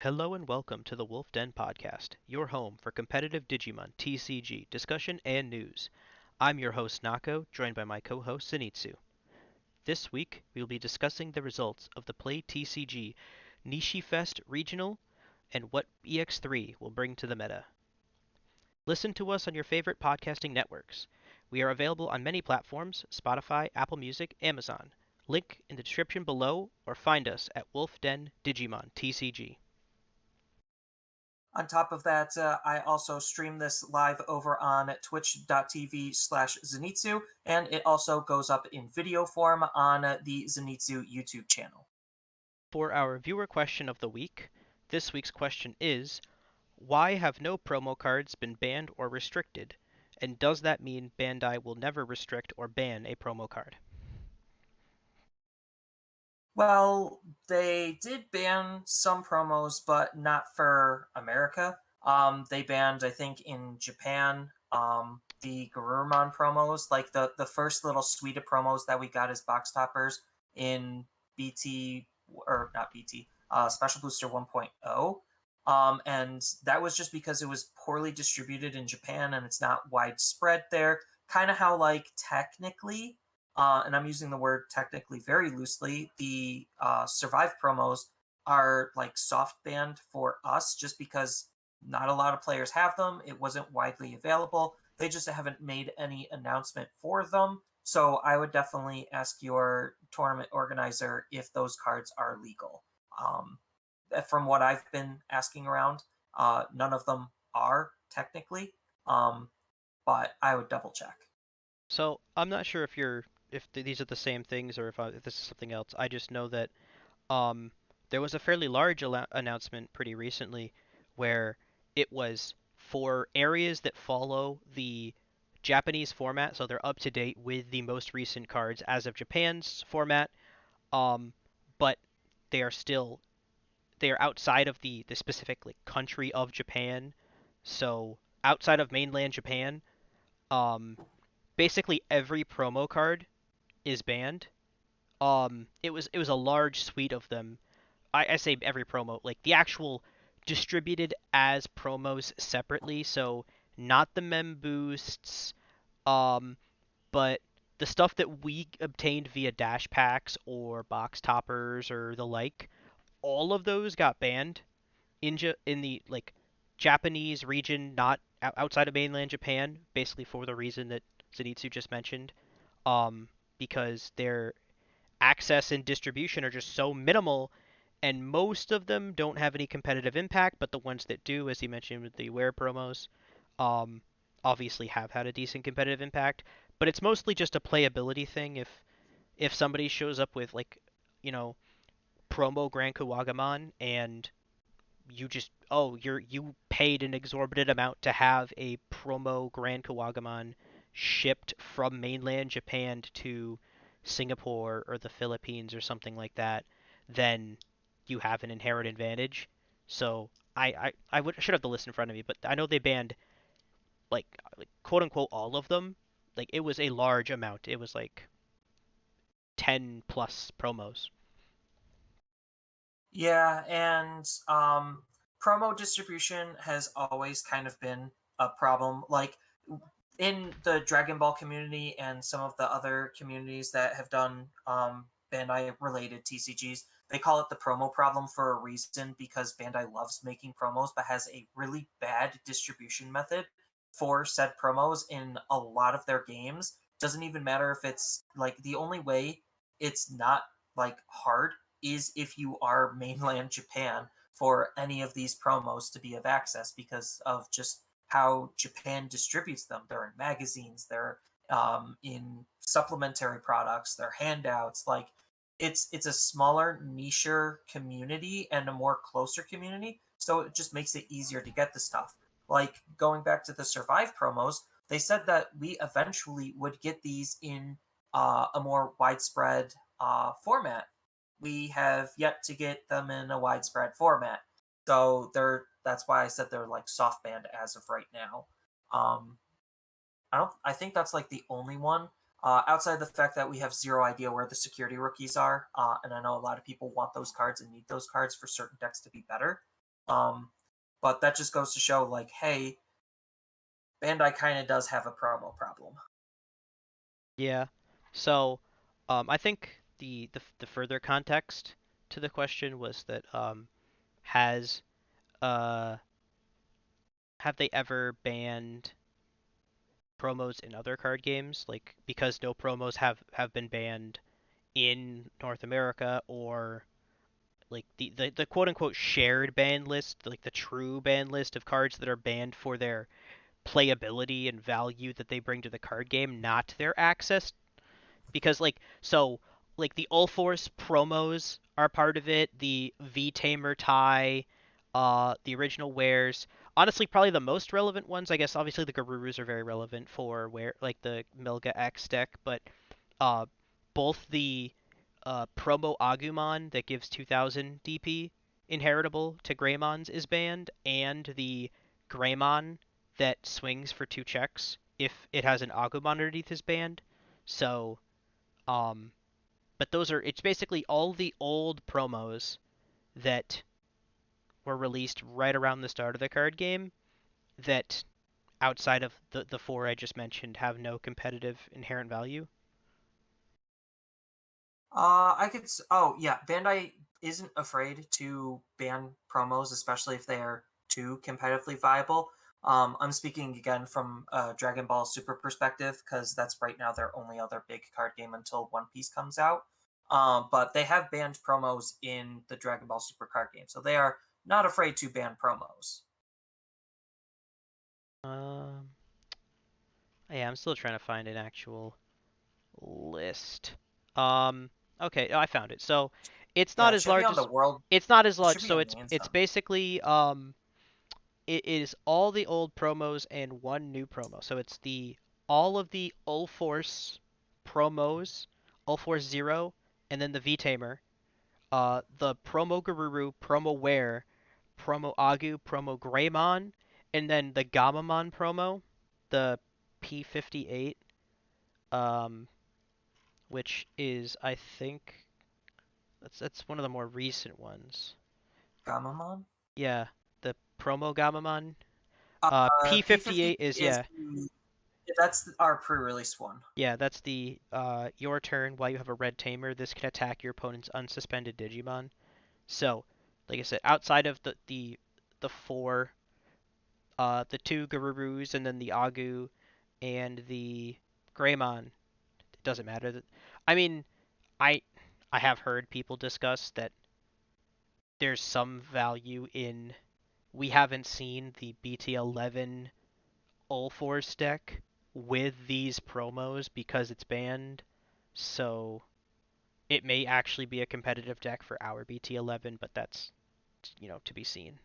Hello and welcome to the Wolf Den Podcast, your home for competitive Digimon TCG discussion and news. I'm your host Nako, joined by my co-host Zenitsu. This week, we will be discussing the results of the Play TCG Nishi Fest Regional and what EX03 will bring to the meta. Listen to us on your favorite podcasting networks. We are available on many platforms: Spotify, Apple Music, Amazon. Link in the description below or find us at Wolf Den Digimon TCG. On top of that, I also stream this live over on twitch.tv/Zenitsu, and it also goes up in video form on the Zenitsu YouTube channel. For our viewer question of the week, this week's question is: why have no promo cards been banned or restricted? And does that mean Bandai will never restrict or ban a promo card? Well, they did ban some promos, but not for America. They banned, I think, in Japan, the Garurumon promos, like the first little suite of promos that we got as box toppers in BT, or not BT, Special Booster 1.0. And that was just because it was poorly distributed in Japan and it's not widespread there. Kind of how, like, technically, and I'm using the word technically very loosely, the Survive promos are like soft banned for us just because not a lot of players have them. It wasn't widely available. They just haven't made any announcement for them. So I would definitely ask your tournament organizer if those cards are legal. From what I've been asking around, none of them are technically, um, but I would double check. So I'm not sure if these are the same things or if this is something else. I just know that um, there was a fairly large announcement pretty recently where it was for areas that follow the Japanese format, so they're up to date with the most recent cards as of Japan's format. Um, but they are still they are outside of the specific like country of Japan. So outside of mainland Japan, um, basically every promo card is banned. It was a large suite of them. I say every promo, like the actual distributed as promos separately. So not the mem boosts, um, but the stuff that we obtained via dash packs or box toppers or the like, all of those got banned in the like Japanese region, not outside of mainland Japan, basically for the reason that Zenitsu just mentioned, because their access and distribution are just so minimal, and most of them don't have any competitive impact, but the ones that do, as you mentioned with the Wear promos, um, obviously have had a decent competitive impact. But it's mostly just a playability thing. If somebody shows up with like, you know, promo Grand Kuwagamon and you paid an exorbitant amount to have a promo Grand Kawagamon shipped from mainland Japan to Singapore or the Philippines or something like that, then you have an inherent advantage. So I should have the list in front of me, but I know they banned like quote unquote all of them. Like it was a large amount. It was like 10 plus promos. Yeah, and promo distribution has always kind of been a problem. Like in the Dragon Ball community and some of the other communities that have done Bandai related TCGs, they call it the promo problem for a reason because Bandai loves making promos but has a really bad distribution method for said promos in a lot of their games. Doesn't even matter if it's like the only way it's not like hard is if you are mainland Japan for any of these promos to be of access because of just how Japan distributes them. They're in magazines, they're in supplementary products, they're handouts. Like it's a smaller, nicher community and a more closer community, so it just makes it easier to get the stuff. Like going back to the Survive promos, they said that we eventually would get these in a more widespread format. We have yet to get them in a widespread format. So that's why I said they're like soft banned as of right now. Um, I think that's like the only one. Outside the fact that we have zero idea where the security rookies are, and I know a lot of people want those cards and need those cards for certain decks to be better. Um, but that just goes to show, like, hey, Bandai kind of does have a promo problem. Yeah. So, I think the further context to the question was that has uh have they ever banned promos in other card games? Like because no promos have been banned in North America, or like the quote unquote shared ban list, like the true ban list of cards that are banned for their playability and value that they bring to the card game, not their access. Because like the Ulforce promos are part of it, the V Tamer tie, the original wares. Honestly, probably the most relevant ones, I guess. Obviously, the Garurus are very relevant for where like the Milga X deck, but uh, both the promo Agumon that gives 2000 DP inheritable to Greymons is banned, and the Greymon that swings for 2 checks if it has an Agumon underneath is banned. So, um, but it's basically all the old promos that were released right around the start of the card game that outside of the four I just mentioned have no competitive inherent value. Oh yeah, Bandai isn't afraid to ban promos, especially if they are too competitively viable. I'm speaking again from Dragon Ball Super perspective because that's right now their only other big card game until One Piece comes out. But they have banned promos in the Dragon Ball Super card game, so they are not afraid to ban promos. Um, yeah, I'm still trying to find an actual list. Um, okay, oh, I found it. So it's Yeah, not it as should be large on the as world. it's not as It large. should be So in it's main zone. basically it is all the old promos and one new promo. So it's the all of the Ulforce promos, Ulforce Zero, and then the V Tamer, the promo Garuru, promo Ware, promo Agu, promo Greymon, and then the Gamamon promo, the P58, um, which is I think that's one of the more recent ones. Gamamon. Yeah, the promo Gamamon. P58 P50 is is yeah. that's our pre-release one. Yeah, that's the your turn while you have a red tamer. This can attack your opponent's unsuspended Digimon. So, like I said, outside of the four, the two Garurus and then the Agu and the Greymon, it doesn't matter. I mean, I I have heard people discuss that there's some value in we haven't seen the BT11 Ulforce deck with these promos because it's banned. So it may actually be a competitive deck for our BT11, but that's to be seen.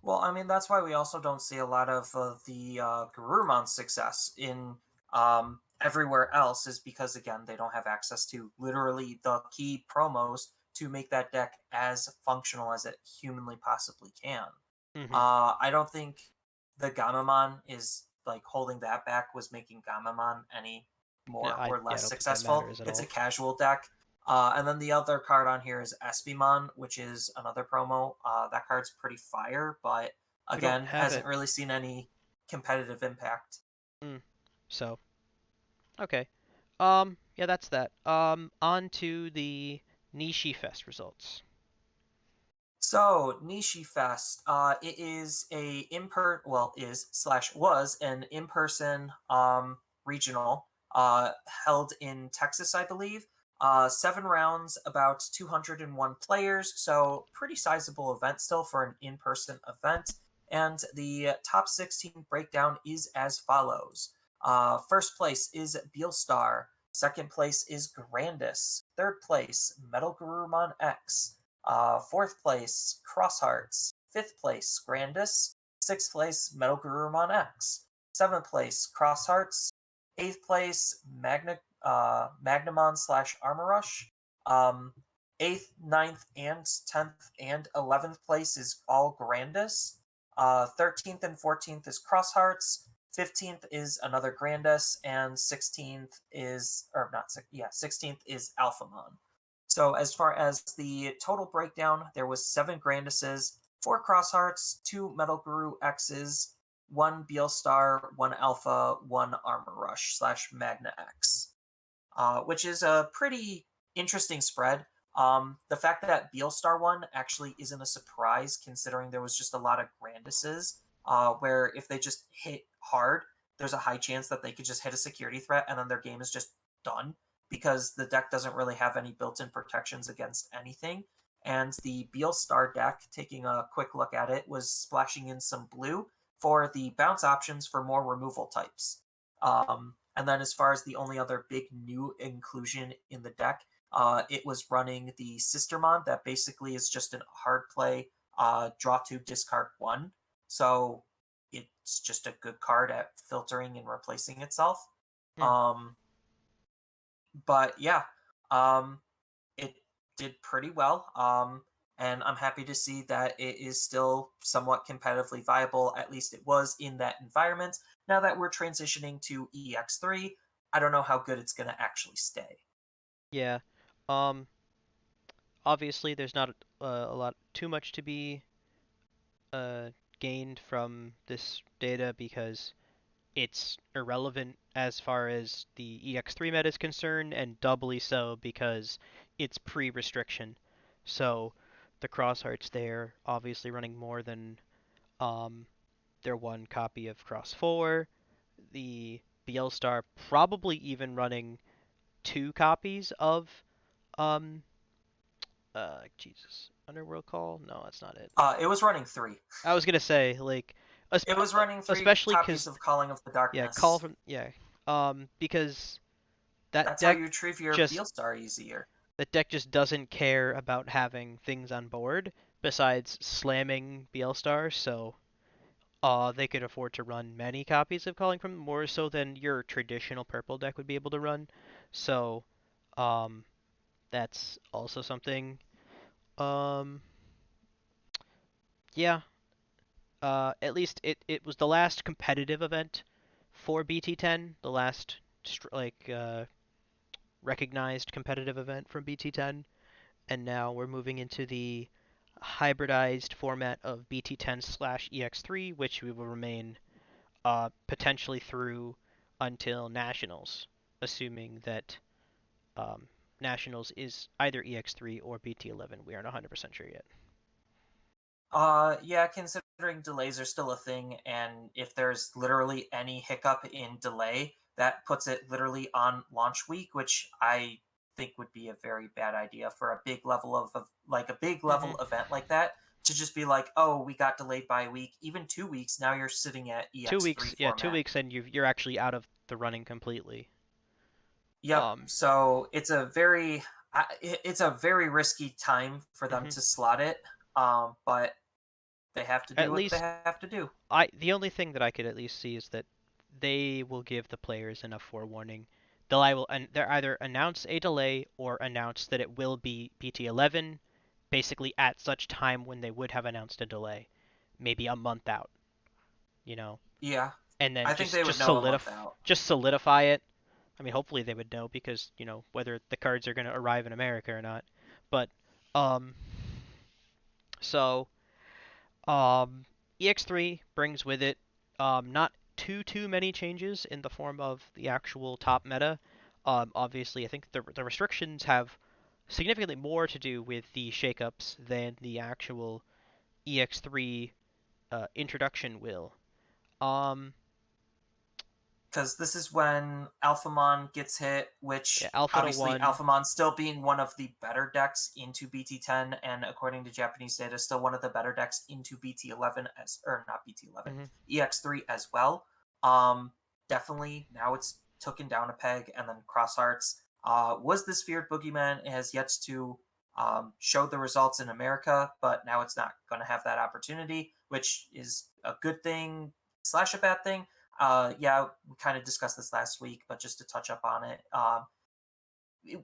Well, I mean, that's why we also don't see a lot of the Garurumon success in everywhere else, is because, again, they don't have access to literally the key promos to make that deck as functional as it humanly possibly can. Hmm. I don't think the Gamamon is like holding that back was making Gamamon any No, more I or yeah, I less don't think that successful. matters at It's a all. casual deck. And then the other card on here is Espimon, which is another promo. That card's pretty fire, but We don't again, have hasn't it. really seen any competitive impact. Mm. So okay. Yeah, that's that. On to the Nishi Fest results. So Nishi Fest, it is a is slash was an in person regional held in Texas, I believe. 7 rounds, about 201 players, so pretty sizable event still for an in person event. And the top 16 breakdown is as follows. First place is Beelstar. Second place is Grandis. Third place, Metal Gurumon X. Fourth place, Crosshearts. Fifth place, Grandis. Sixth place, Metal Gurumon X. Seventh place, Crosshearts. Eighth place, Magnamon slash Armor Rush. Um, Eighth, ninth, and 10th and 11th place is all Grandis. 13th and 14th is Crosshearts. 15th is another Grandis, and 16th is, or not, yeah, 16th is Alphamon. So as far as the total breakdown, there was 7 Grandises, 4 Cross Hearts, 2 Metal Guru X's, 1 Beelstar, 1 Alpha, 1 Armor Rush slash Magna X, which is a pretty interesting spread. The fact that Beelstar one actually isn't a surprise, considering there was just a lot of Granduses, where if they just hit hard, there's a high chance that they could just hit a security threat and then their game is just done because the deck doesn't really have any built-in protections against anything. And the Beelstar deck, taking a quick look at it, was splashing in some blue for the bounce options for more removal types. And then, as far as the only other big new inclusion in the deck, it was running the Sistermon that basically is just an hard play draw two, discard one. So it's just a good card at filtering and replacing itself. Hmm. Um, but yeah, um, it did pretty well. And I'm happy to see that it is still somewhat competitively viable. At least it was in that environment. Now that we're transitioning to EX3, I don't know how good it's going to actually stay. Yeah. Um, Obviously, there's not a lot too much to be uh, gained from this data because it's irrelevant as far as the EX3 meta is concerned, and doubly so because it's pre-restriction. So the Crosshearts there obviously running more than um, their one copy of Cross 4. The BL Star probably even running two copies of um Jesus Underworld Call. No, that's not it. It was running three. I was gonna say like It was running three especially copies because of Calling of the yeah, Call Darkness. from yeah because that That's how deck you retrieve your just Beelstar easier. that deck just doesn't care about having things on board besides slamming BL stars, so they could afford to run many copies of Calling from more so than your traditional purple deck would be able to run. So um that's also something. Um yeah, at least it was the last competitive event for BT10, the last recognized competitive event from BT10, and now we're moving into the hybridized format of BT10 slash EX3, which we will remain potentially through until Nationals, assuming that um, Nationals is either EX3 or BT11. We aren't 100% sure yet. Yeah, considering delays are still a thing, and if there's literally any hiccup in delay, that puts it literally on launch week, which I think would be a very bad idea for a big level of like a big Hmm. level event like that to just be like, oh, we got delayed by a week, even 2 weeks. Now you're sitting at 2 weeks, EX3 yeah, two format. weeks, and you're actually out of the running completely. Yep. Um, So it's a very risky time for them mhm. to slot it. But they have to do At what they least have to do. the only thing that I could at least see is that they will give the players enough forewarning. They'll either announce a delay or announce that it will be PT11, basically at such time when they would have announced a delay, maybe a month out, you know, Yeah, and then I think they would know a month out. just solidify it. I mean, hopefully they would know because whether the cards are going to arrive in America or not. But um, so EX3 brings with it not too many changes in the form of the actual top meta. Obviously, I think the restrictions have significantly more to do with the shakeups than the actual EX3 introduction will. Um, Because this is when Alphamon gets hit, yeah, which Alpha to obviously one. Alphamon still being one of the better decks into BT10, and according to Japanese data, still one of the better decks into BT11 as or not BT11 Mm-hmm. EX3 as well. Um, Definitely now it's taken down a peg, and then Crosshearts was this feared boogeyman. It has yet to show the results in America, but now it's not going to have that opportunity, which is a good thing slash a bad thing. Yeah, we kind of discussed this last week, but just to touch up on it,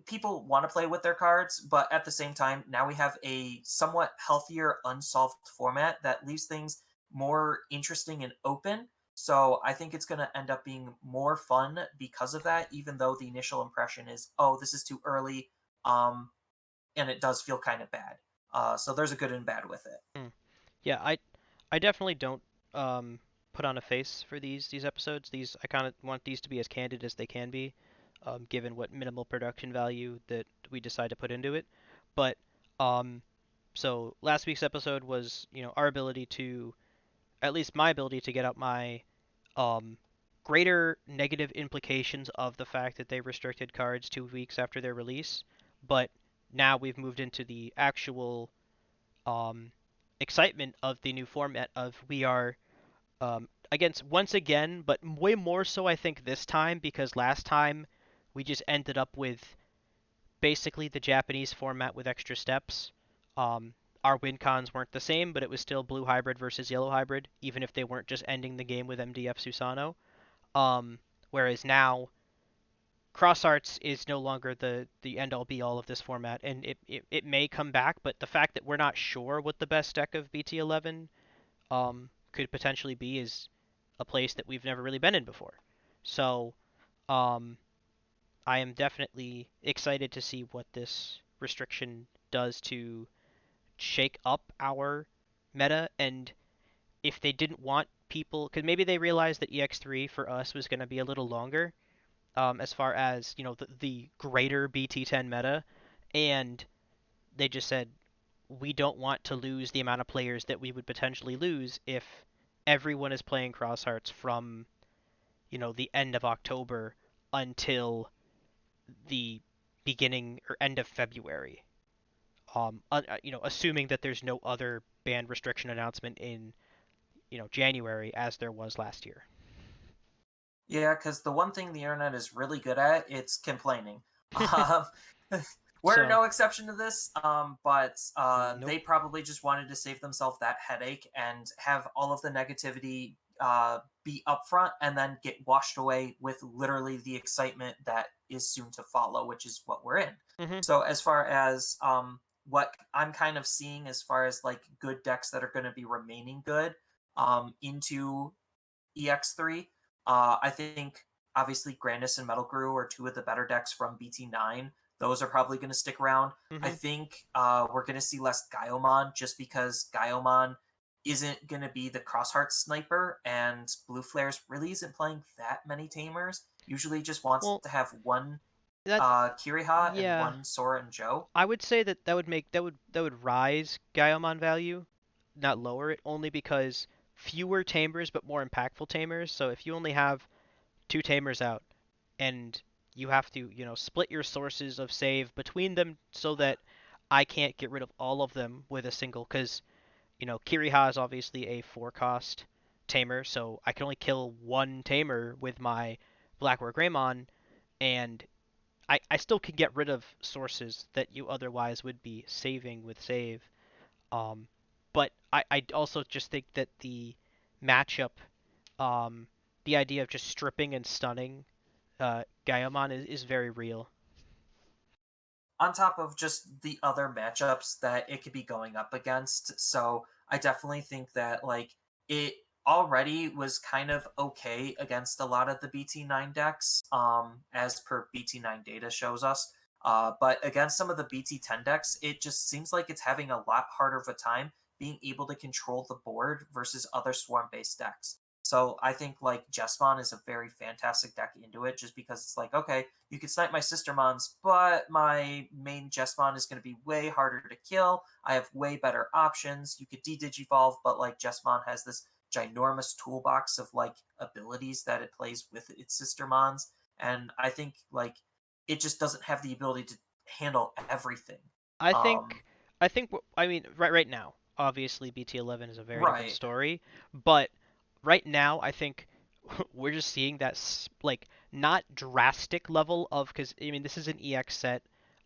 people want to play with their cards, but at the same time, now we have a somewhat healthier unsolved format that leaves things more interesting and open. So I think it's going to end up being more fun because of that, even though the initial impression is, oh, this is too early, um, and it does feel kind of bad. So there's a good and bad with it. Mm. Yeah, I definitely don't um put on a face for these episodes. These I kind of want these to be as candid as they can be, given what minimal production value that we decide to put into it. But um, so last week's episode was, our ability to, at least my ability to get out my um greater negative implications of the fact that they restricted cards 2 weeks after their release. But now we've moved into the actual um, excitement of the new format of we are against once again, but way more so I think this time because last time we just ended up with basically the Japanese format with extra steps. Um, our win cons weren't the same, but it was still blue hybrid versus yellow hybrid, even if they weren't just ending the game with MDF Susano. Um, Whereas now Cross Arts is no longer the end all be all of this format, and it may come back, but the fact that we're not sure what the best deck of BT11 could potentially be is a place that we've never really been in before. So um, I am definitely excited to see what this restriction does to shake up our meta, and if they didn't want people, because maybe they realized that EX3 for us was going to be a little longer, as far as the greater BT10 meta, and they just said we don't want to lose the amount of players that we would potentially lose if everyone is playing Crosshearts from the end of October until the beginning or end of February. Assuming that there's no other ban restriction announcement in January as there was last year. Yeah, because the one thing the internet is really good at, it's complaining. Um, we're So no exception to this, but nope. they probably just wanted to save themselves that headache and have all of the negativity be upfront and then get washed away with literally the excitement that is soon to follow, which is what we're in. Hmm. So, as far as what I'm kind of seeing as far as like good decks that are going to be remaining good into EX3. I think obviously Grandis and Metal Grew are two of the better decks from BT9. Those are probably going to stick around. I Hmm. think we're going to see less Gaiomon just because Gaiomon isn't going to be the Crossheart sniper, and Blue Flares really isn't playing that many tamers. Usually just wants Well, to have one that Kiriha and yeah, one Sora and Joe. I would say that would rise Gaiomon value, not lower it, only because fewer tamers but more impactful tamers. So if you only have two tamers out and you have to, split your sources of save between them so that I can't get rid of all of them with a single, because, Kiriha is obviously a 4 cost tamer, so I can only kill one tamer with my Black War Greymon, and I still can get rid of sources that you otherwise would be saving with save. Um, but I also just think that the matchup, um, the idea of just stripping and stunning Gaiamon is very real. On top of just the other matchups that it could be going up against. So I definitely think that like it already was kind of okay against a lot of the BT9 decks, as per BT9 data shows us. But against some of the BT10 decks, it just seems like it's having a lot harder of a time being able to control the board versus other swarm based decks. So I think like Jesmon is a very fantastic deck into it just because it's like, okay, you can snipe my sister mons, but my main Jesmon is going to be way harder to kill. I have way better options. You could de-digivolve, but like Jesmon has this ginormous toolbox of like abilities that it plays with its sister mons, and I think like it just doesn't have the ability to handle everything. I Um, think I think I mean right now, obviously BT11 is a very different right. story, but right now I think we're just seeing that like not drastic level of, because I mean this is an EX set.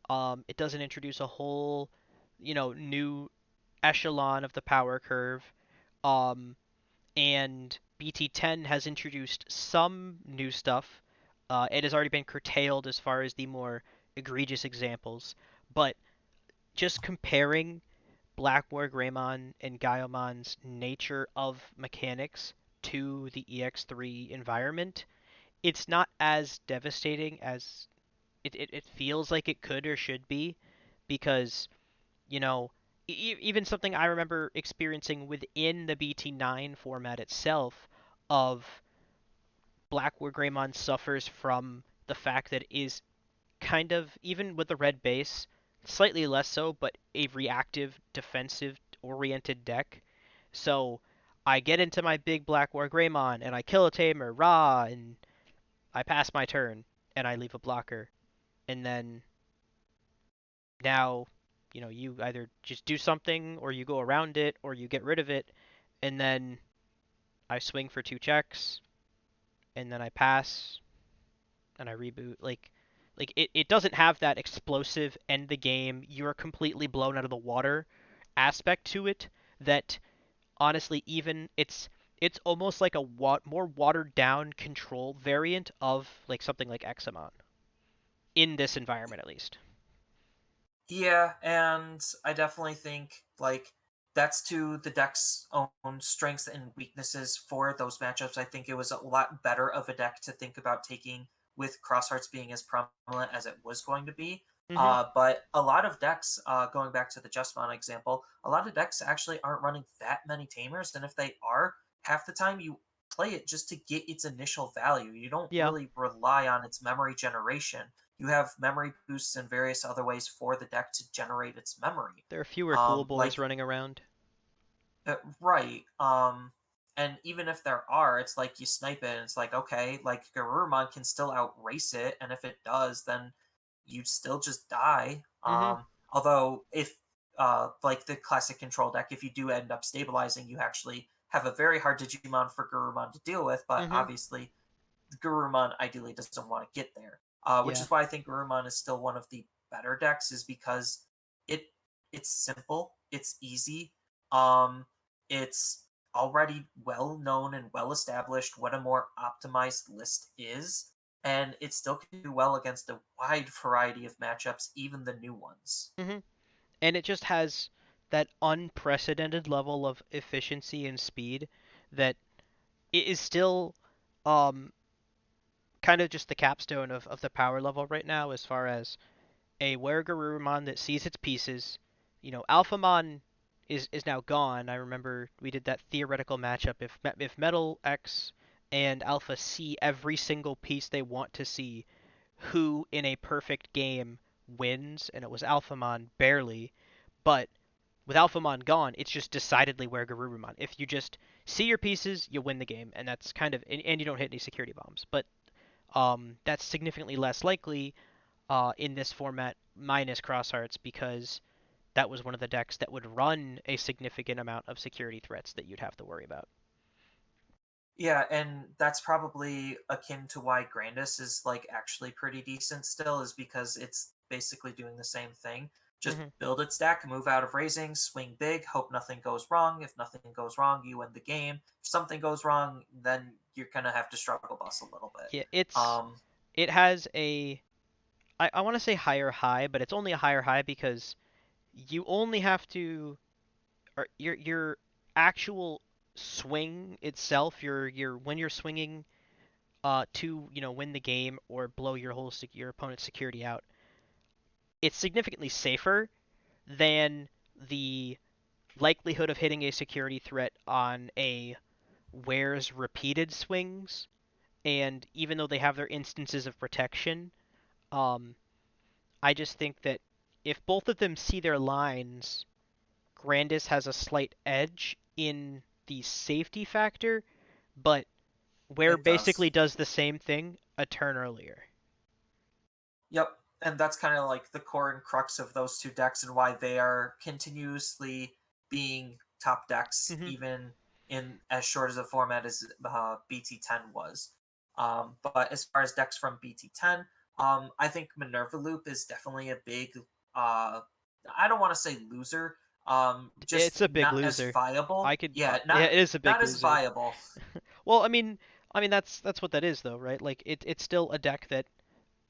It doesn't introduce a whole, new echelon of the power curve. Um, and BT10 has introduced some new stuff. It has already been curtailed as far as the more egregious examples, but just comparing Black War Greymon and Gaiamon's nature of mechanics to the EX3 environment, it's not as devastating as it feels like it could or should be, because, you know, even something I remember experiencing within the BT9 format itself of Black War Greymon suffers from the fact that it is kind of, even with the red base, slightly less so, but a reactive, defensive oriented deck. So I get into my big Black War Greymon and I kill a tamer, rah, and I pass my turn and I leave a blocker. And then now, you either just do something or you go around it or you get rid of it. And then I swing for 2 checks and then I pass and I reboot. Like it doesn't have that explosive end the game, you're completely blown out of the water aspect to it that honestly even it's almost like a more watered down control variant of like something like Examon in this environment at least. Yeah, and I definitely think like that's to the deck's own strengths and weaknesses for those matchups. I think it was a lot better of a deck to think about taking with Crosshearts being as prominent as it was going to be. Mhm. But a lot of decks, going back to the Justmon example, a lot of decks actually aren't running that many tamers, and if they are, half the time you play it just to get its initial value. You don't Yeah. really rely on its memory generation. You have memory boosts and various other ways for the deck to generate its memory. There are fewer fool boys Like running around. right. And even if there are, it's like you snipe it, and it's like okay, like Garurumon can still outrace it, and if it does, then you still just die. Mhm. Although if like the classic control deck, if you do end up stabilizing, you actually have a very hard Digimon for Garurumon to deal with, but Mhm. obviously Gurumon ideally doesn't want to get there, which Yeah. is why I think Gurumon is still one of the better decks, is because it it's simple, it's easy, it's already well known and well established what a more optimized list is, and it still can do well against a wide variety of matchups, even the new ones. Mhm. And it just has that unprecedented level of efficiency and speed that it is still um kind of just the capstone of the power level right now as far as a Weregarurumon that sees its pieces. Alphamon is now gone. I remember we did that theoretical matchup. If Metal X and Alpha see every single piece they want to see, who in a perfect game wins? And it was Alphamon barely. But with Alphamon gone, it's just decidedly Weregarurumon. If you just see your pieces, you win the game, and that's kind of and you don't hit any security bombs. But that's significantly less likely in this format minus Crosshearts because that was one of the decks that would run a significant amount of security threats that you'd have to worry about. Yeah, and that's probably akin to why Grandis is like actually pretty decent still, is because it's basically doing the same thing. Just Hmm. build its deck, move out of raising, swing big, hope nothing goes wrong. If nothing goes wrong, you win the game. If something goes wrong, then you're gonna have to struggle bus a little bit. Yeah, Um, it has I want to say higher high, but it's only a higher high because you only have to or your actual swing itself, your when you're swinging to win the game or blow your opponent's security out, it's significantly safer than the likelihood of hitting a security threat on a Ware's repeated swings. And even though they have their instances of protection, um, I just think that if both of them see their lines, Grandis has a slight edge in the safety factor, but Ware it basically does. does the same thing a turn earlier. Yep, and that's kind of like the core and crux of those two decks and why they are continuously being top decks, Hmm. even in as short as a format as BT10 was. But as far as decks from BT10, I think Minerva Loop is definitely a big. Uh, I don't want to say loser. Just It's a big not as loser. viable. I could Yeah, yeah, not it is a big not as loser. viable. Well, I mean that's what that is though, right? Like it's still a deck that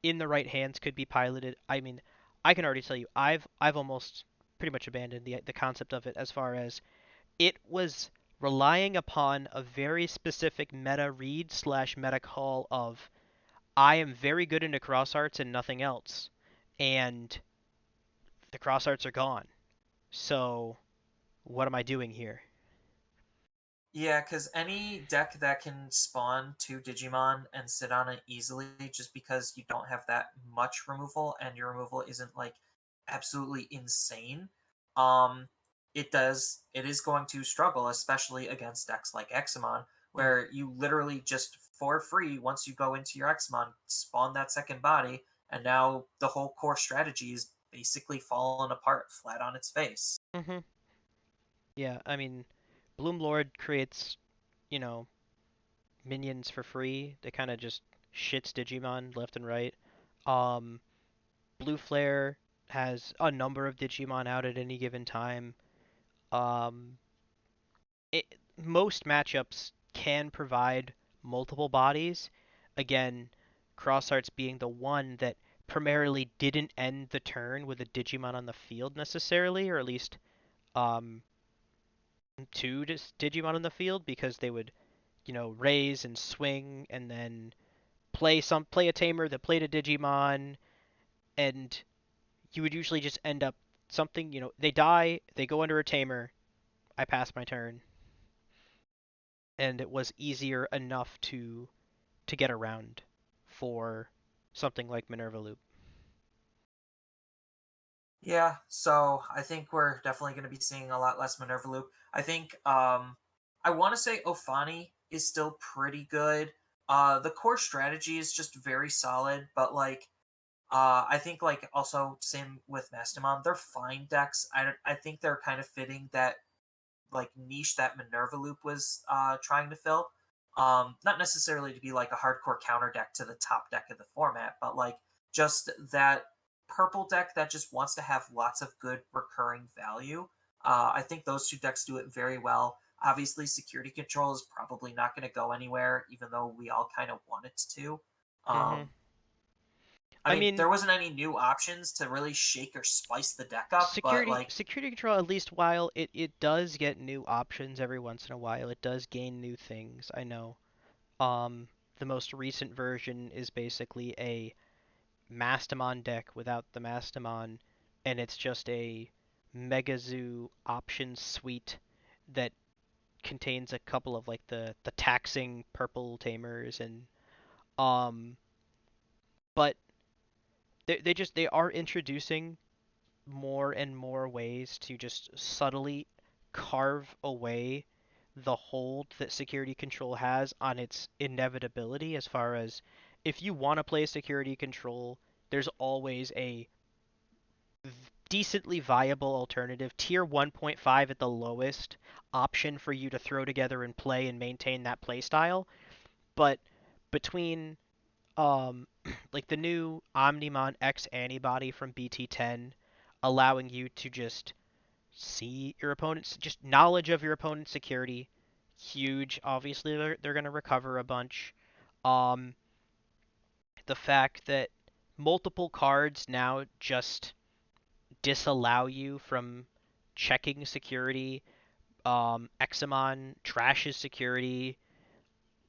in the right hands could be piloted. I mean, I can already tell you I've almost pretty much abandoned the concept of it as far as it was relying upon a very specific meta read slash meta call of I am very good into cross arts and nothing else, and the cross arts are gone. So what am I doing here? Yeah, because any deck that can spawn two Digimon and sit on it easily, just because you don't have that much removal and your removal isn't like absolutely insane, um, it is going to struggle, especially against decks like Examon, Hmm. where you literally just for free once you go into your Examon spawn that second body, and now the whole core strategy is basically fallen apart flat on its face. Hmm. Yeah, I mean, Bloom Lord creates, you know, minions for free. They kind of just shits Digimon left and right. Um, Blue Flare has a number of Digimon out at any given time. Um, most matchups can provide multiple bodies. Again, Cross Arts being the one that primarily didn't end the turn with a Digimon on the field necessarily, or at least um, two Digimon on the field because they would, raise and swing and then play a tamer that played a Digimon, and you would usually just end up something, they die, they go under a tamer, I pass my turn, and it was easier enough to get around for something like Minerva Loop. Yeah, so I think we're definitely going to be seeing a lot less Minerva Loop. I think I want to say Ofani is still pretty good. The core strategy is just very solid, but like I think like also same with Mastamon, they're fine decks. I think they're kind of fitting that like niche that Minerva Loop was trying to fill. Not necessarily to be like a hardcore counter deck to the top deck of the format, but like just that purple deck that just wants to have lots of good recurring value. I think those two decks do it very well. Obviously, Security Control is probably not going to go anywhere, even though we all kind of want it to. Hmm. I I mean, mean, there wasn't any new options to really shake or spice the deck up, but security like security control, at least while it does get new options every once in a while, it does gain new things. I know. Um, the most recent version is basically a Mastamon deck without the Mastamon, and it's just a Mega Zoo option suite that contains a couple of like the taxing purple tamers and um but they are introducing more and more ways to just subtly carve away the hold that security control has on its inevitability as far as if you want to play security control, there's always a decently viable alternative, tier 1.5 at the lowest option for you to throw together and play and maintain that play style. But between like the new Omnimon X antibody from BT10 allowing you to just see your opponent's just knowledge of your opponent's security, huge. Obviously they're going to recover a bunch. Um the fact that multiple cards now just disallow you from checking security. Examon trashes security.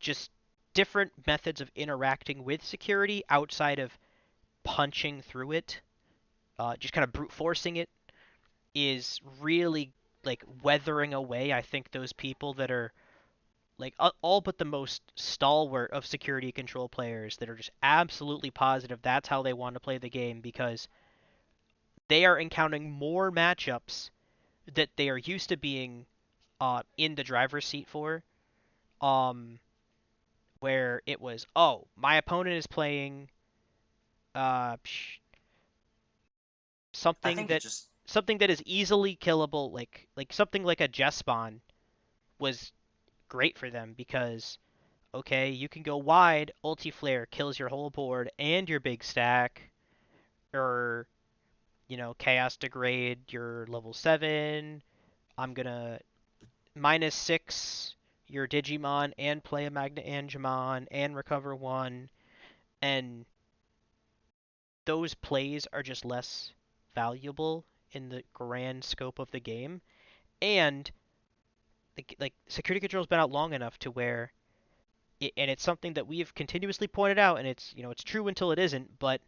Just different methods of interacting with security outside of punching through it, just kind of brute forcing it, is really like weathering away. I think those people that are like all but the most stalwart of security control players that are just absolutely positive that's how they want to play the game because they are encountering more matchups that they are used to being in the driver's seat for. Um, where it was, oh, my opponent is playing uh, I something think it that just something that is easily killable, like something like a Jespawn was great for them because okay, you can go wide, ulti flare kills your whole board and your big stack, or chaos degrade your level 7. I'm gonna -6 your Digimon and play a Magna Angemon and recover one, and those plays are just less valuable in the grand scope of the game. And like security control's been out long enough to where and it's something that we've continuously pointed out, and it's it's true until it isn't. But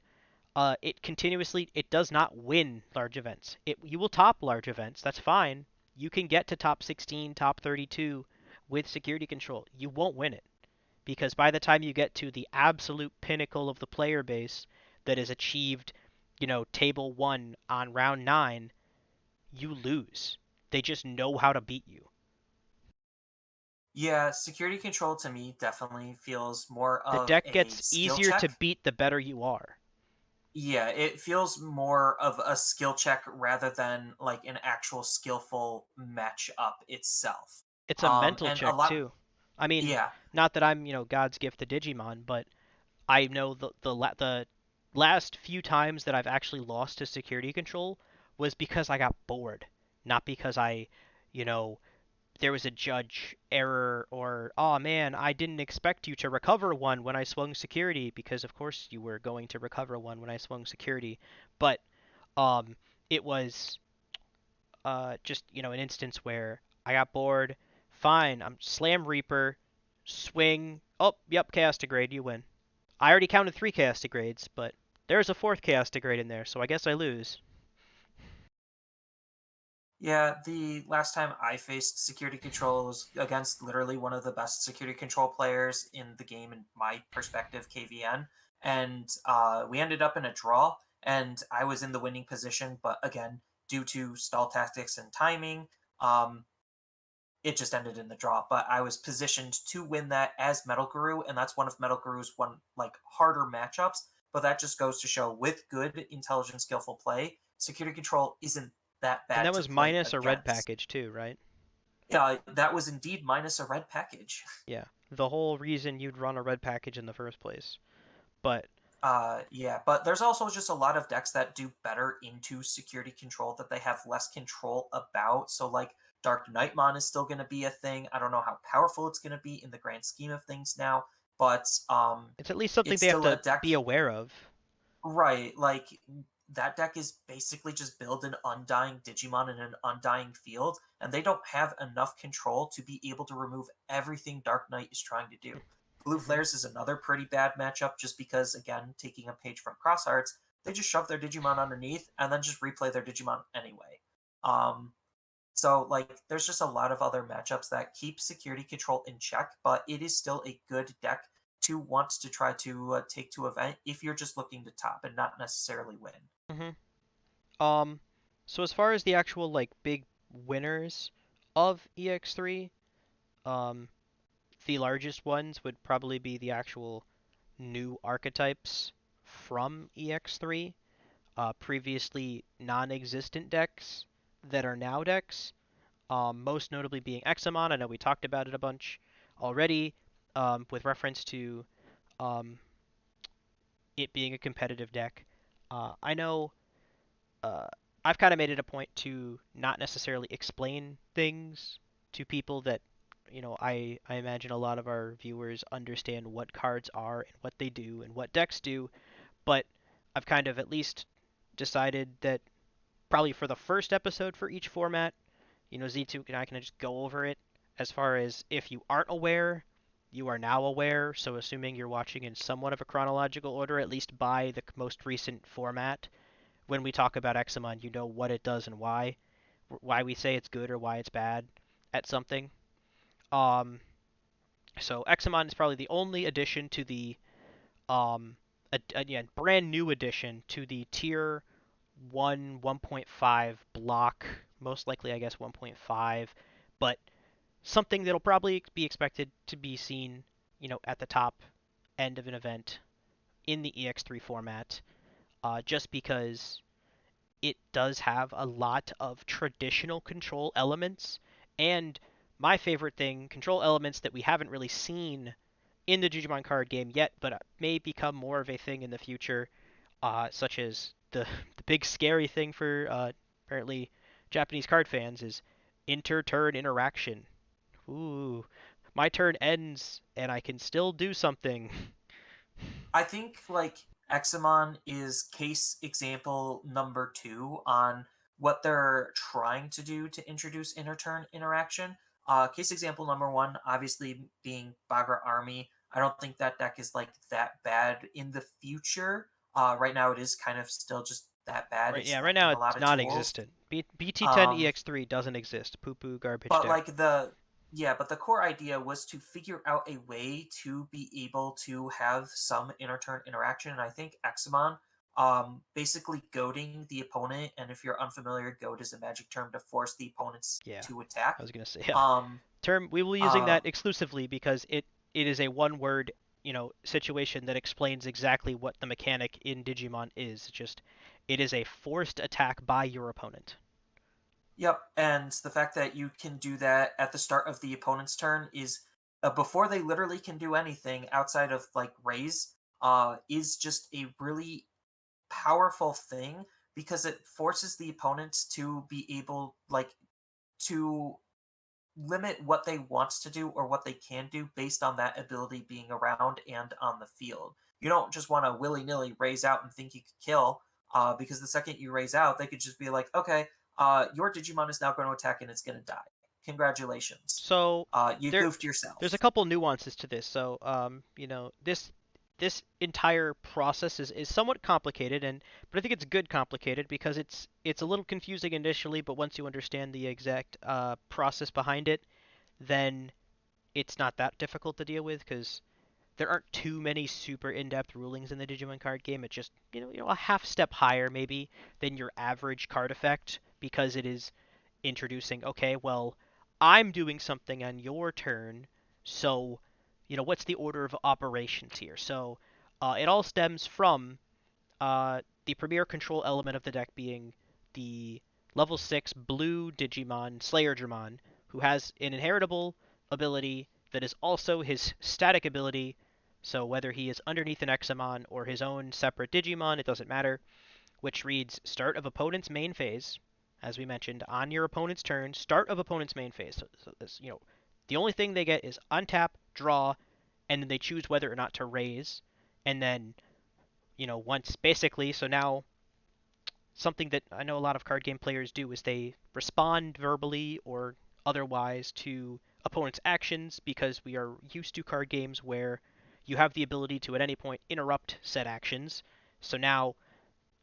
It continuously it does not win large events. You will top large events. That's fine. You can get to top 16, top 32 with security control. You won't win it because by the time you get to the absolute pinnacle of the player base that is achieved, table 1 on round 9, you lose. They just know how to beat you. Yeah, security control to me definitely feels more The of deck a gets skill easier to check. beat the better you are. Yeah, it feels more of a skill check rather than like an actual skillful match up itself. It's a mental And a check lot, too. I mean, yeah, not that I'm, God's gift to Digimon, but I know the last few times that I've actually lost to security control was because I got bored, not because you know, there was a judge error or oh man, I didn't expect you to recover one when I swung security because of course you were going to recover one when I swung security, but um it was just an instance where I got bored. Fine, I'm Slam Reaper, swing. Oh, yep, Chaos Degrade, you win. I already counted 3 Chaos Degrades, but there's a fourth Chaos Degrade in there, so I guess I lose. yeah. The last time I faced security control was against literally one of the best security control players in the game, in my perspective, KVN, and we ended up in a draw. And I was in the winning position, but again, due to stall tactics and timing, um, it just ended in the draw. But I was positioned to win that as Metal Guru, and that's one of Metal Guru's one like harder matchups. But that just goes to show, with good, intelligent, skillful play, security control isn't that And bad that to was play minus a red against. package too, right? Yeah, that was indeed minus a red package. Yeah. The whole reason you'd run a red package in the first place. But Yeah, but there's also just a lot of decks that do better into security control that they have less control about. So like Dark Nightmon is still going to be a thing. I don't know how powerful it's going to be in the grand scheme of things now, but it's at least something it's they have still a to deck. be aware of. Right, like that deck is basically just build an undying Digimon in an undying field, and they don't have enough control to be able to remove everything Dark Knight is trying to do. Blue Hmm. Flares is another pretty bad matchup just because, again, taking a page from Cross Arts, they just shove their Digimon underneath and then just replay their Digimon anyway. Um, so, like, there's just a lot of other matchups that keep security control in check, but it is still a good deck to want to try to take to event if you're just looking to top and not necessarily win. Hmm. Um, so as far as the actual like big winners of EX3, um, the largest ones would probably be the actual new archetypes from EX3, previously non-existent decks that are now decks. Most notably being Examon. I know we talked about it a bunch already, with reference to um, it being a competitive deck. I know uh, I've kind of made it a point to not necessarily explain things to people that I imagine a lot of our viewers understand what cards are and what they do and what decks do, but I've kind of at least decided that probably for the first episode for each format, Z2 and I can just go over it as far as if you aren't aware, you are now aware. So assuming you're watching in somewhat of a chronological order, at least by the most recent format, when we talk about Examon, you know what it does and why we say it's good or why it's bad at something. Um, so Examon is probably the only addition to the brand new addition to the tier 1.5 block, most likely I guess 1.5, but something that'll probably be expected to be seen, at the top end of an event in the EX3 format, just because it does have a lot of traditional control elements and my favorite thing, control elements that we haven't really seen in the Digimon card game yet, but may become more of a thing in the future, such as the big scary thing for apparently Japanese card fans is inter-turn interaction. Ooh, my turn ends and I can still do something. I think like Examon is case example number two on what they're trying to do to introduce interturn interaction. Case example number one, obviously being Bagra Army. I don't think that deck is like that bad in the future. Right now, it is kind of still just that bad. Right, It's yeah, right now lacking a lot it's of tools. non-existent. BT10 Um, EX3 doesn't exist. Poo poo garbage but there. like but the core idea was to figure out a way to be able to have some inter-turn interaction, and I think Examon basically goading the opponent, and if you're unfamiliar, goad is a magic term to force the opponents Yeah, to I attack. was gonna say yeah. Um, Term we will be using uh, that exclusively because it is a one word situation that explains exactly what the mechanic in Digimon is. Just it is a forced attack by your opponent. Yep, and the fact that you can do that at the start of the opponent's turn is before they literally can do anything outside of like raise, is just a really powerful thing because it forces the opponents to be able to limit what they want to do or what they can do based on that ability being around and on the field. You don't just want to willy nilly raise out and think you could kill, because the second you raise out, they could just be like, okay, your Digimon is now going to attack and it's going to die. Congratulations. So You there goofed there's a yourself. couple nuances to this. So this entire process is somewhat complicated, and but I think it's good complicated because it's a little confusing initially, but once you understand the exact process behind it, then it's not that difficult to deal with because there aren't too many super in-depth rulings in the Digimon card game. It's just a half step higher maybe than your average card effect because it is introducing, okay, well, I'm doing something on your turn, so what's the order of operations here? So it all stems from the premier control element of the deck being the level 6 blue Digimon, Slayer Dramon, who has an inheritable ability that is also his static ability. So whether he is underneath an Examon or his own separate Digimon, it doesn't matter, which reads start of opponent's main phase, as we mentioned, on your opponent's turn, start of opponent's main phase. So this, the only thing they get is untap, draw, and then they choose whether or not to raise. And then once basically, so now something that I know a lot of card game players do is they respond verbally or otherwise to opponents' actions because we are used to card games where you have the ability to at any point interrupt said actions. So now,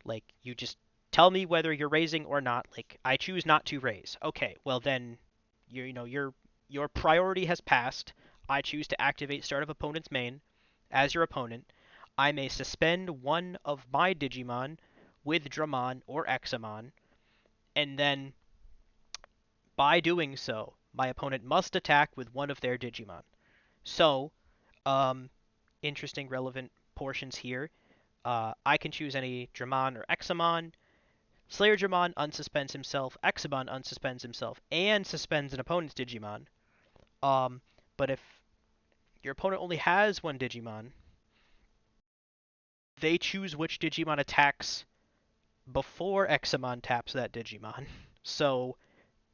like, you just tell me whether you're raising or not. Like, I choose not to raise. Okay, well then, your priority has passed. I choose to activate start of opponent's main as your opponent. I may suspend one of my Digimon with Dramon or Examon, and then by doing so, my opponent must attack with one of their Digimon. So, um, interesting, relevant portions here. I can choose any Dramon or Examon. Slayer Dramon unsuspends himself, Examon unsuspends himself, and suspends an opponent's Digimon. Um, but if your opponent only has one Digimon, they choose which Digimon attacks before Examon taps that Digimon. So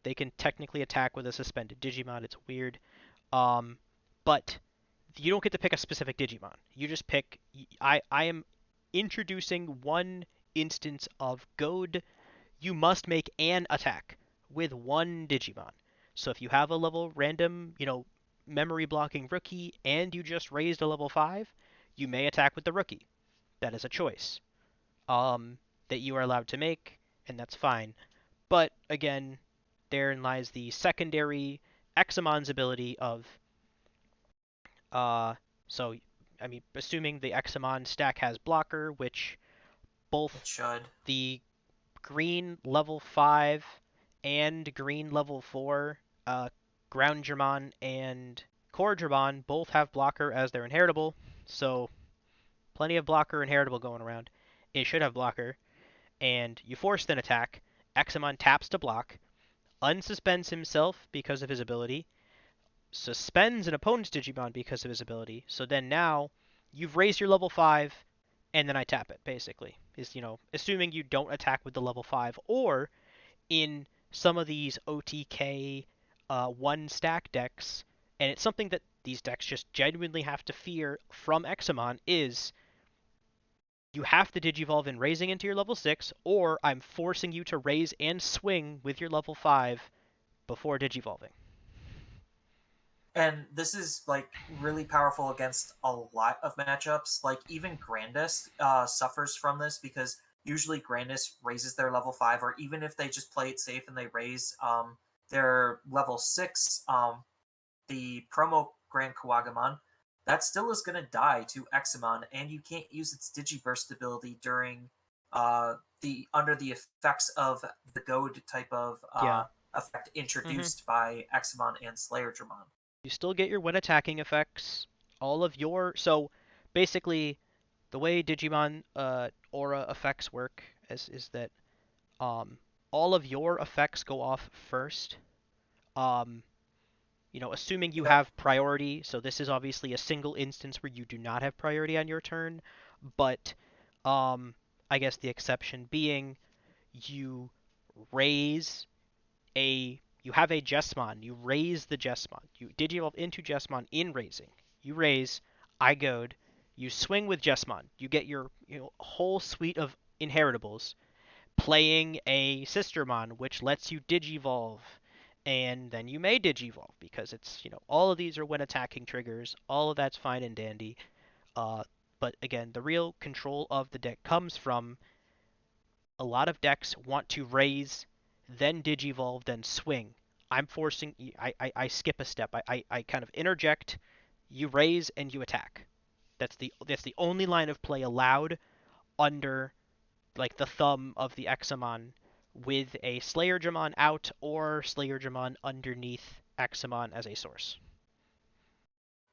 they can technically attack with a suspended Digimon. It's weird. Um, but you don't get to pick a specific Digimon. You just pick. I am introducing one instance of Goad. You must make an attack with one Digimon. So if you have a level random, memory blocking rookie, and you just raised a level 5, you may attack with the rookie. That is a choice that you are allowed to make, and that's fine. But again, therein lies the secondary Examon's ability of uh so I mean assuming the Examon stack has blocker, which It both should. the green level 5 and green level 4 Ground Dramon and Core Dramon both have blocker as their inheritable, so plenty of blocker inheritable going around. It should have blocker, and you force an attack. Examon taps to block, unsuspends himself because of his ability, suspends an opponent's Digimon because of his ability. So then now you've raised your level 5, and then I tap it, basically. Is, assuming you don't attack with the level 5, or in some of these OTK one stack decks, and it's something that these decks just genuinely have to fear from Examon, is you have to Digivolve in raising into your level 6, or I'm forcing you to raise and swing with your level 5 before Digivolving. And this is like really powerful against a lot of matchups. Like even Grandest suffers from this because usually Grandest raises their level 5, or even if they just play it safe and they raise their level 6, the promo Grand Kawagamon, that still is going to die to Examon, and you can't use its Digiburst ability during the under the effects of the Goad type of Yeah. effect hmm introduced by Examon and Slayer Dramon. You still get your when attacking effects. All of your so basically the way Digimon aura effects work is that um all of your effects go off first. Um, assuming you Yep. have priority. So this is obviously a single instance where you do not have priority on your turn, but um, I guess the exception being you raise you have a Jesmon, you raise the Jesmon, you digivolve into Jesmon in raising, you raise, I goad, you swing with Jesmon, you get your whole suite of inheritables, playing a Sistermon, which lets you digivolve, and then you may digivolve because it's all of these are when attacking triggers, all of that's fine and dandy. Uh, but again, the real control of the deck comes from a lot of decks want to raise, then digivolve, then swing. I'm forcing. I skip a step. I kind of interject. You raise and you attack. That's the only line of play allowed under like the thumb of the Examon with a Slayer Dramon out or Slayer Dramon underneath Examon as a source.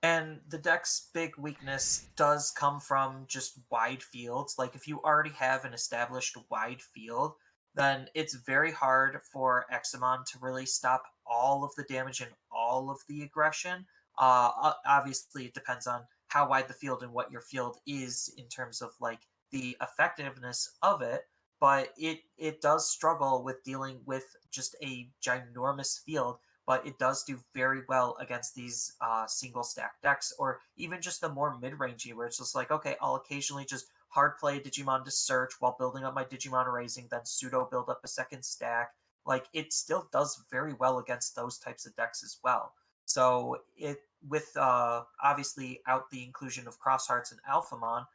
And the deck's big weakness does come from just wide fields. Like if you already have an established wide field, then it's very hard for Examon to really stop all of the damage and all of the aggression. Obviously, it depends on how wide the field and what your field is in terms of like the effectiveness of it. But it does struggle with dealing with just a ginormous field, but it does do very well against these single stack decks, or even just the more mid rangey, where it's just like, okay, I'll occasionally just hard play Digimon to search while building up my Digimon raising, then pseudo build up a second stack. Like it still does very well against those types of decks as well. So it with obviously out the inclusion of Cross Hearts and Alphamon,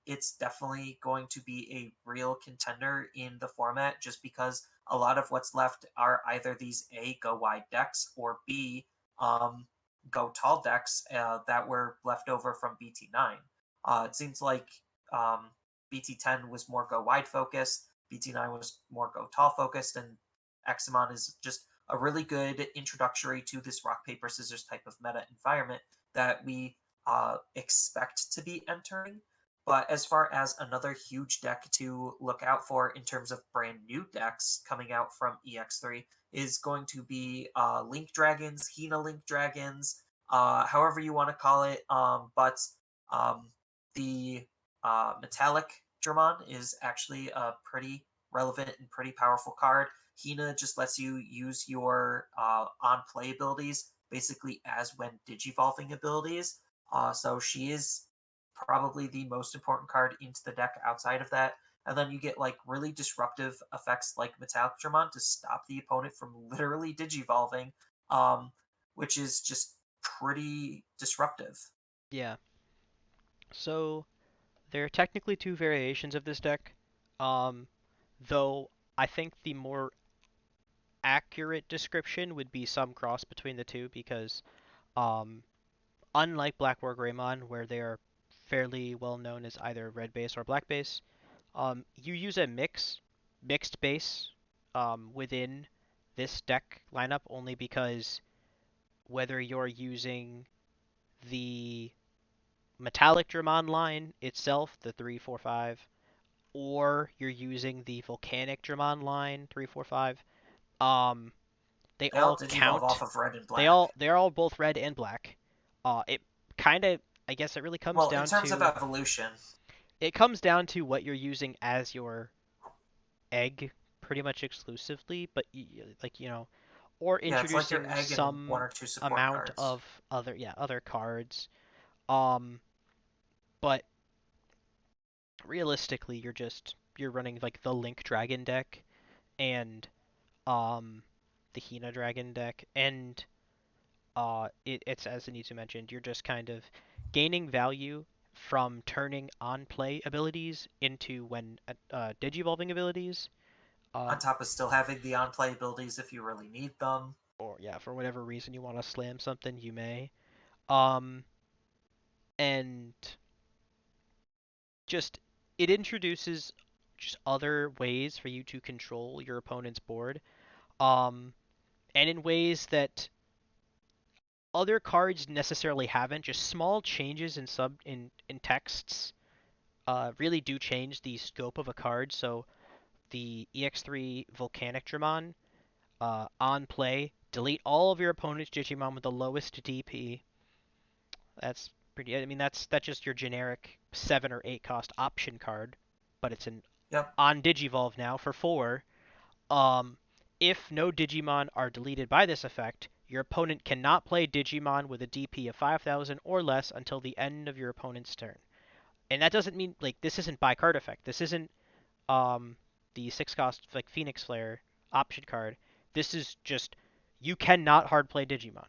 it's definitely going to be a real contender in the format just because a lot of what's left are either these A, go wide decks, or B, um, go tall decks that were left over from BT9. It seems like um, BT10 was more go wide focused, BT9 was more go tall focused, and Examon is just a really good introductory to this rock, paper, scissors type of meta environment that we expect to be entering. But as far as another huge deck to look out for in terms of brand new decks coming out from EX3 is going to be Link Dragons, Hina Link Dragons, however you want to call it. But the Metallic Dramon is actually a pretty relevant and pretty powerful card. Hina just lets you use your on play abilities basically as when digivolving abilities. So she is probably the most important card into the deck outside of that. And then you get like really disruptive effects like Metallic Dramon to stop the opponent from literally digivolving, um, which is just pretty disruptive. Yeah. So there are technically two variations of this deck, um, though I think the more accurate description would be some cross between the two because um, unlike Black War Greymon, where they are fairly well known as either red base or black base, you use a mixed base within this deck lineup only because whether you're using the Metallic Dramon line itself, the 345, or you're using the Volcanic Dramon line 345, um, they They all all digivolve off count. of red and They black. all they're all both red and black. It kind of I guess it really comes Well, in down terms of to evolution, what you're using as your egg pretty much exclusively, but like or yeah, it's like your introducing egg and one some or two support amount cards. of other cards. Um, but realistically, you're running like the Link Dragon deck and um the Hina Dragon deck and it's as Anita mentioned, you're just kind of gaining value from turning on play abilities into when digivolving abilities. On Um, top of still having the on play abilities if you really need them. or yeah, for whatever reason you want to slam something, you may. Um, and just it introduces just other ways for you to control your opponent's board. Um, and in ways that other cards necessarily haven't. Just small changes in texts really do change the scope of a card. So the EX03 Volcanic Dramon on play, delete all of your opponent's Digimon with the lowest DP. That's pretty. I mean, that's just your generic 7 or 8 cost option card, but it's an Yep. on Digivolve now for 4. Um, if no Digimon are deleted by this effect, your opponent cannot play Digimon with a DP of 5,000 or less until the end of your opponent's turn. And that doesn't mean like this isn't by card effect. This isn't um the 6 cost like Phoenix Flare option card. This is just you cannot hard play Digimon.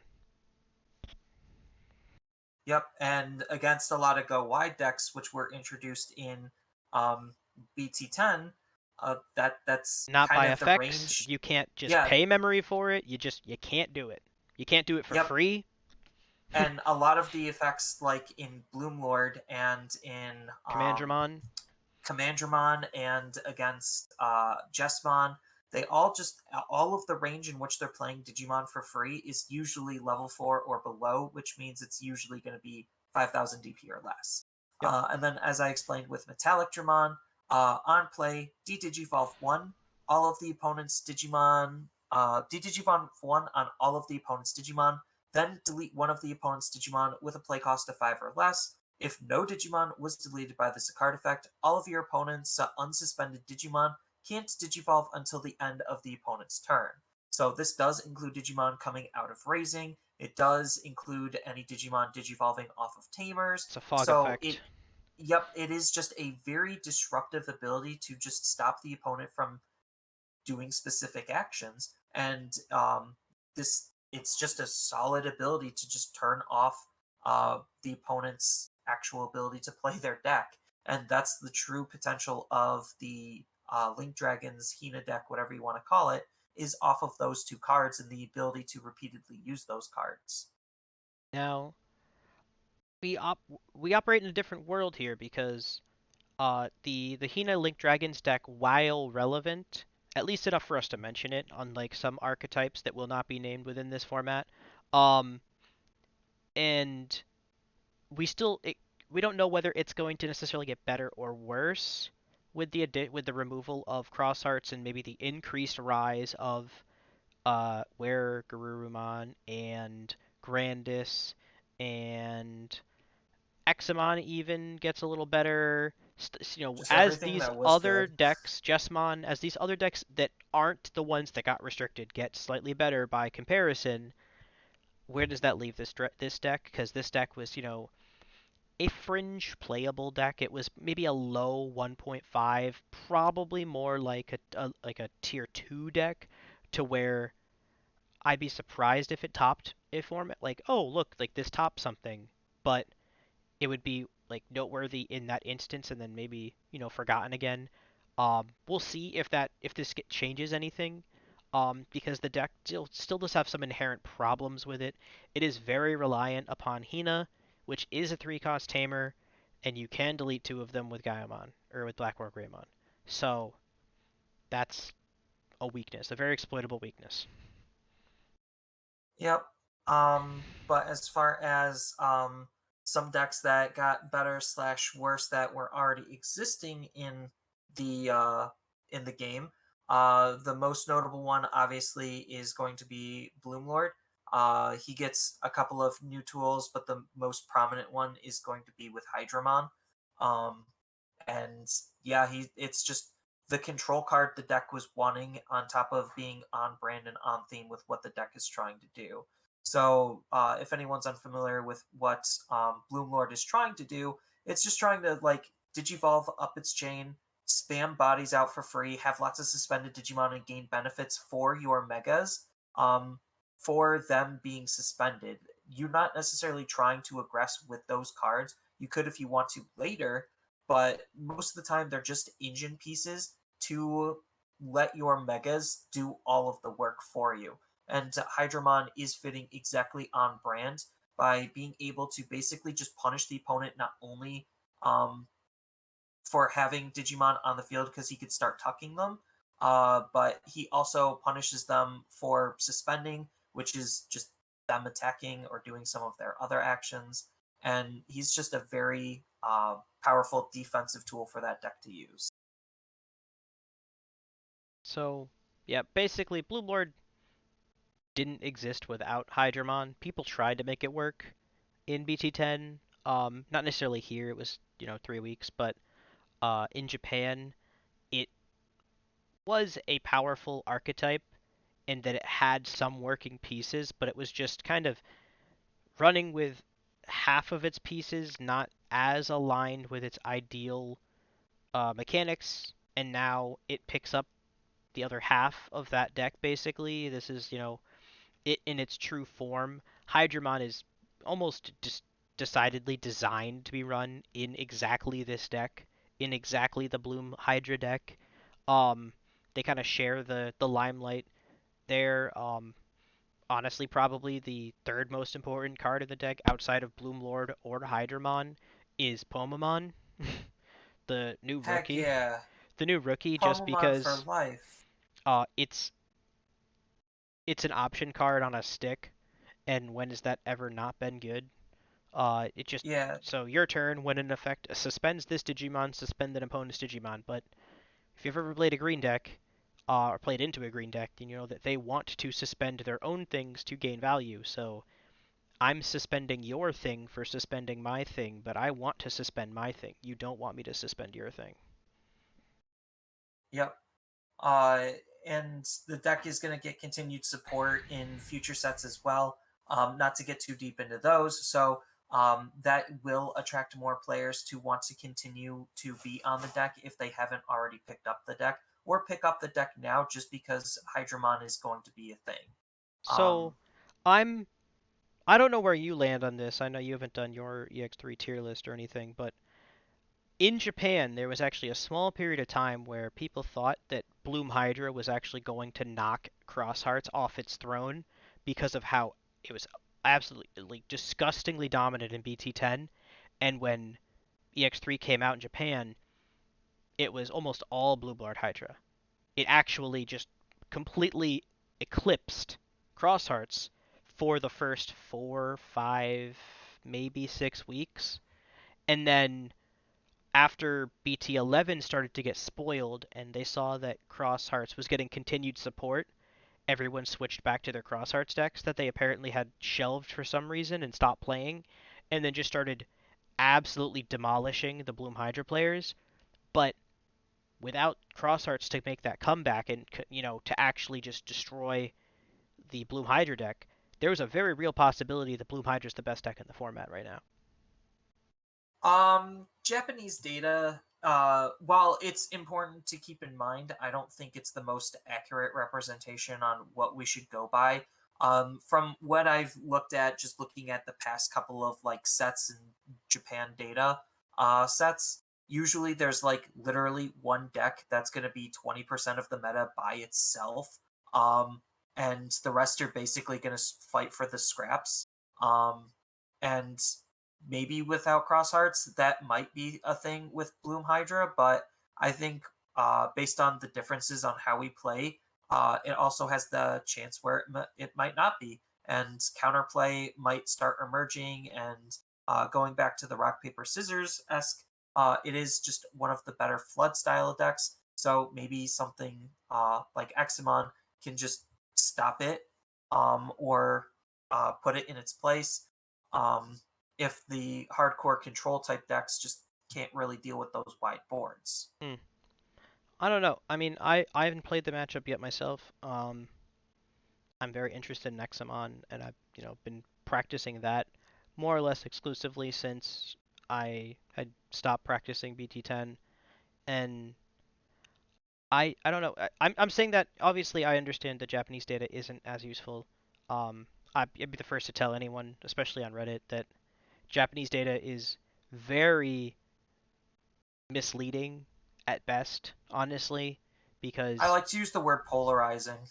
Yep. And against a lot of go wide decks, which were introduced in um, BT10, that's Not kind by of the effects. range. You can't just Yeah. pay memory for it. You can't do it. You can't do it for Yep. free. And a lot of the effects, like in Bloomlord and in Commandramon. Commandramon and against Jesmon, they all just all of the range in which they're playing Digimon for free is usually level 4 or below, which means it's usually going to be 5,000 DP or less. Yep. And then, as I explained with Metallic Dramon, on play, D-Digivolve 1, all of the opponent's Digimon, D-Digivolve 1 on all of the opponent's Digimon, then delete one of the opponent's Digimon with a play cost of 5 or less. If no Digimon was deleted by this card effect, all of your opponent's unsuspended Digimon can't Digivolve until the end of the opponent's turn. So this does include Digimon coming out of Raising. It does include any Digimon Digivolving off of Tamers. It's a fog So effect. it is just a very disruptive ability to just stop the opponent from doing specific actions, and this it's just a solid ability to just turn off the opponent's actual ability to play their deck, and that's the true potential of the Link Dragons Hina deck, whatever you want to call it, is off of those 2 cards and the ability to repeatedly use those cards. Now, we op we operate in a different world here because the Hina Link Dragons deck, while relevant, at least enough for us to mention it, unlike some archetypes that will not be named within this format, um, and we don't know whether it's going to necessarily get better or worse with the removal of cross hearts and maybe the increased rise of where Garurumon and Grandis and Examon even gets a little better. Just As everything these that was other good. decks, Jesmon, as these other decks that aren't the ones that got restricted get slightly better by comparison, where does that leave this deck? Because this deck was, a fringe playable deck. It was maybe a low 1.5, probably more like a tier 2 deck, to where I'd be surprised if it topped a format like, oh, look, like this tops something, but it would be like noteworthy in that instance and then maybe, forgotten again. We'll see if this changes anything. Because the deck still does have some inherent problems with it. It is very reliant upon Hina, which is a 3 cost tamer, and you can delete 2 of them with Gaiamon or with Blackmore Greymon. So that's a weakness, a very exploitable weakness. Yep. But as far as some decks that got better slash worse that were already existing the in the game, the most notable one obviously is going to be Bloomlord. He gets a couple of new tools, but the most prominent one is going to be with Hydramon. Um, and yeah, it's just the control card the deck was wanting on top of being on brand and on theme with what the deck is trying to do. So if anyone's unfamiliar with what Bloomlord is trying to do, it's just trying to like digivolve up its chain, spam bodies out for free, have lots of suspended Digimon and gain benefits for your megas. Um, for them being suspended. You're not necessarily trying to aggress with those cards. You could if you want to later, but most of the time they're just engine pieces to let your megas do all of the work for you. And Hydramon is fitting exactly on brand by being able to basically just punish the opponent not only um, for having Digimon on the field because he could start tucking them, but he also punishes them for suspending, which is just them attacking or doing some of their other actions. And he's just a very powerful defensive tool for that deck to use. So, yeah, basically, Blue Lord didn't exist without Hydramon. People tried to make it work in BT10. Not necessarily here. It was 3 weeks, but in Japan, it was a powerful archetype in that it had some working pieces, but it was just kind of running with half of its pieces not as aligned with its ideal mechanics, and now it picks up the other half of that deck. Basically, this is it in its true form. Hydramon is almost just decidedly designed to be run in exactly this deck, in exactly the Bloom Hydra deck. They kind of share the limelight there. Honestly, probably the third most important card in the deck outside of Bloom Lord or Hydramon is Pomamon, the new Heck rookie. yeah. The new rookie, just Pomamon for because life. uh, it's it's an option card on a stick, and when has that ever not been good? It just Yeah, so your turn when in effect suspends this Digimon, suspend an opponent's Digimon. But if you've ever played a green deck, or played into a green deck, then you know that they want to suspend their own things to gain value. So I'm suspending your thing for suspending my thing, but I want to suspend my thing. You don't want me to suspend your thing. yep. Uh, and the deck is going to get continued support in future sets as well. Not to get too deep into those, so that will attract more players to want to continue to be on the deck if they haven't already picked up the deck, or pick up the deck now just because Hydramon is going to be a thing. Um, So I'm I don't know where you land on this. I know you haven't done your EX3 tier list or anything, but in Japan, there was actually a small period of time where people thought that Bloom Hydra was actually going to knock Cross Hearts off its throne because of how it was absolutely disgustingly dominant in BT10. And when EX3 came out in Japan, it was almost all Blue Blood Hydra. It actually just completely eclipsed Cross Hearts for the first 4, 5, maybe 6 weeks. And then after BT11 started to get spoiled and they saw that Cross Hearts was getting continued support, everyone switched back to their Cross Hearts decks that they apparently had shelved for some reason and stopped playing, and then just started absolutely demolishing the Bloom Hydra players. But without Cross Hearts to make that comeback and to actually just destroy the Bloom Hydra deck, there was a very real possibility that Bloom Hydra is the best deck in the format right now. Japanese data, while it's important to keep in mind, I don't think it's the most accurate representation on what we should go by. From what I've looked at, just looking at the past couple of like sets and Japan data sets, usually there's like literally one deck that's going to be 20% of the meta by itself. Um, and the rest are basically going to fight for the scraps. Um, and maybe without cross hearts that might be a thing with Bloom Hydra, but I think based on the differences on how we play, it also has the chance where it might not be, and counterplay might start emerging. And going back to the rock paper scissors esque, it is just one of the better flood style decks. So maybe something like Eximon can just stop it, or put it in its place. Um, if the hardcore control type decks just can't really deal with those wide boards. Hmm. I don't know. I mean, I haven't played the matchup yet myself. I'm very interested in Nexamon, and I've been practicing that more or less exclusively since I had stopped practicing BT10. And I don't know. I'm saying that obviously I understand the Japanese data isn't as useful. Um, I'd be the first to tell anyone, especially on Reddit, that Japanese data is very misleading at best, honestly, I because like to use the word polarizing.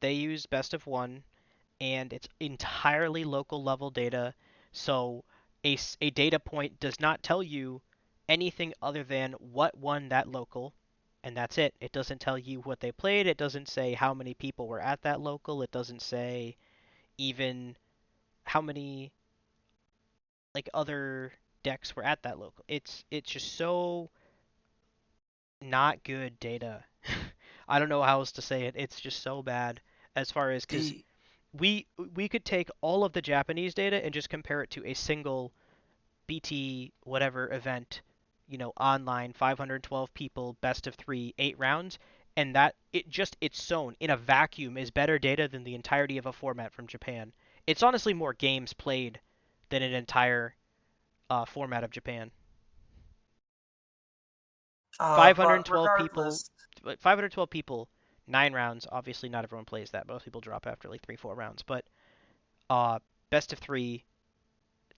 they use best of one and it's entirely local level data. So a data point does not tell you anything other than what won that local, and that's it. It doesn't tell you what they played. It doesn't say how many people were at that local. It doesn't say even how many like other decks were at that local. It's just so not good data. I don't know how else to say it. It's just so bad as far as because The we we could take all of the Japanese data and just compare it to a single BT whatever event, online 512 people, best of 3, 8 rounds, and that it just its own in a vacuum is better data than the entirety of a format from Japan. It's honestly more games played than an entire format of Japan. but 512 people, regardless, 512 people, 9 rounds. Obviously, not everyone plays that. Most people drop after like 3, 4 rounds. But uh, best of 3,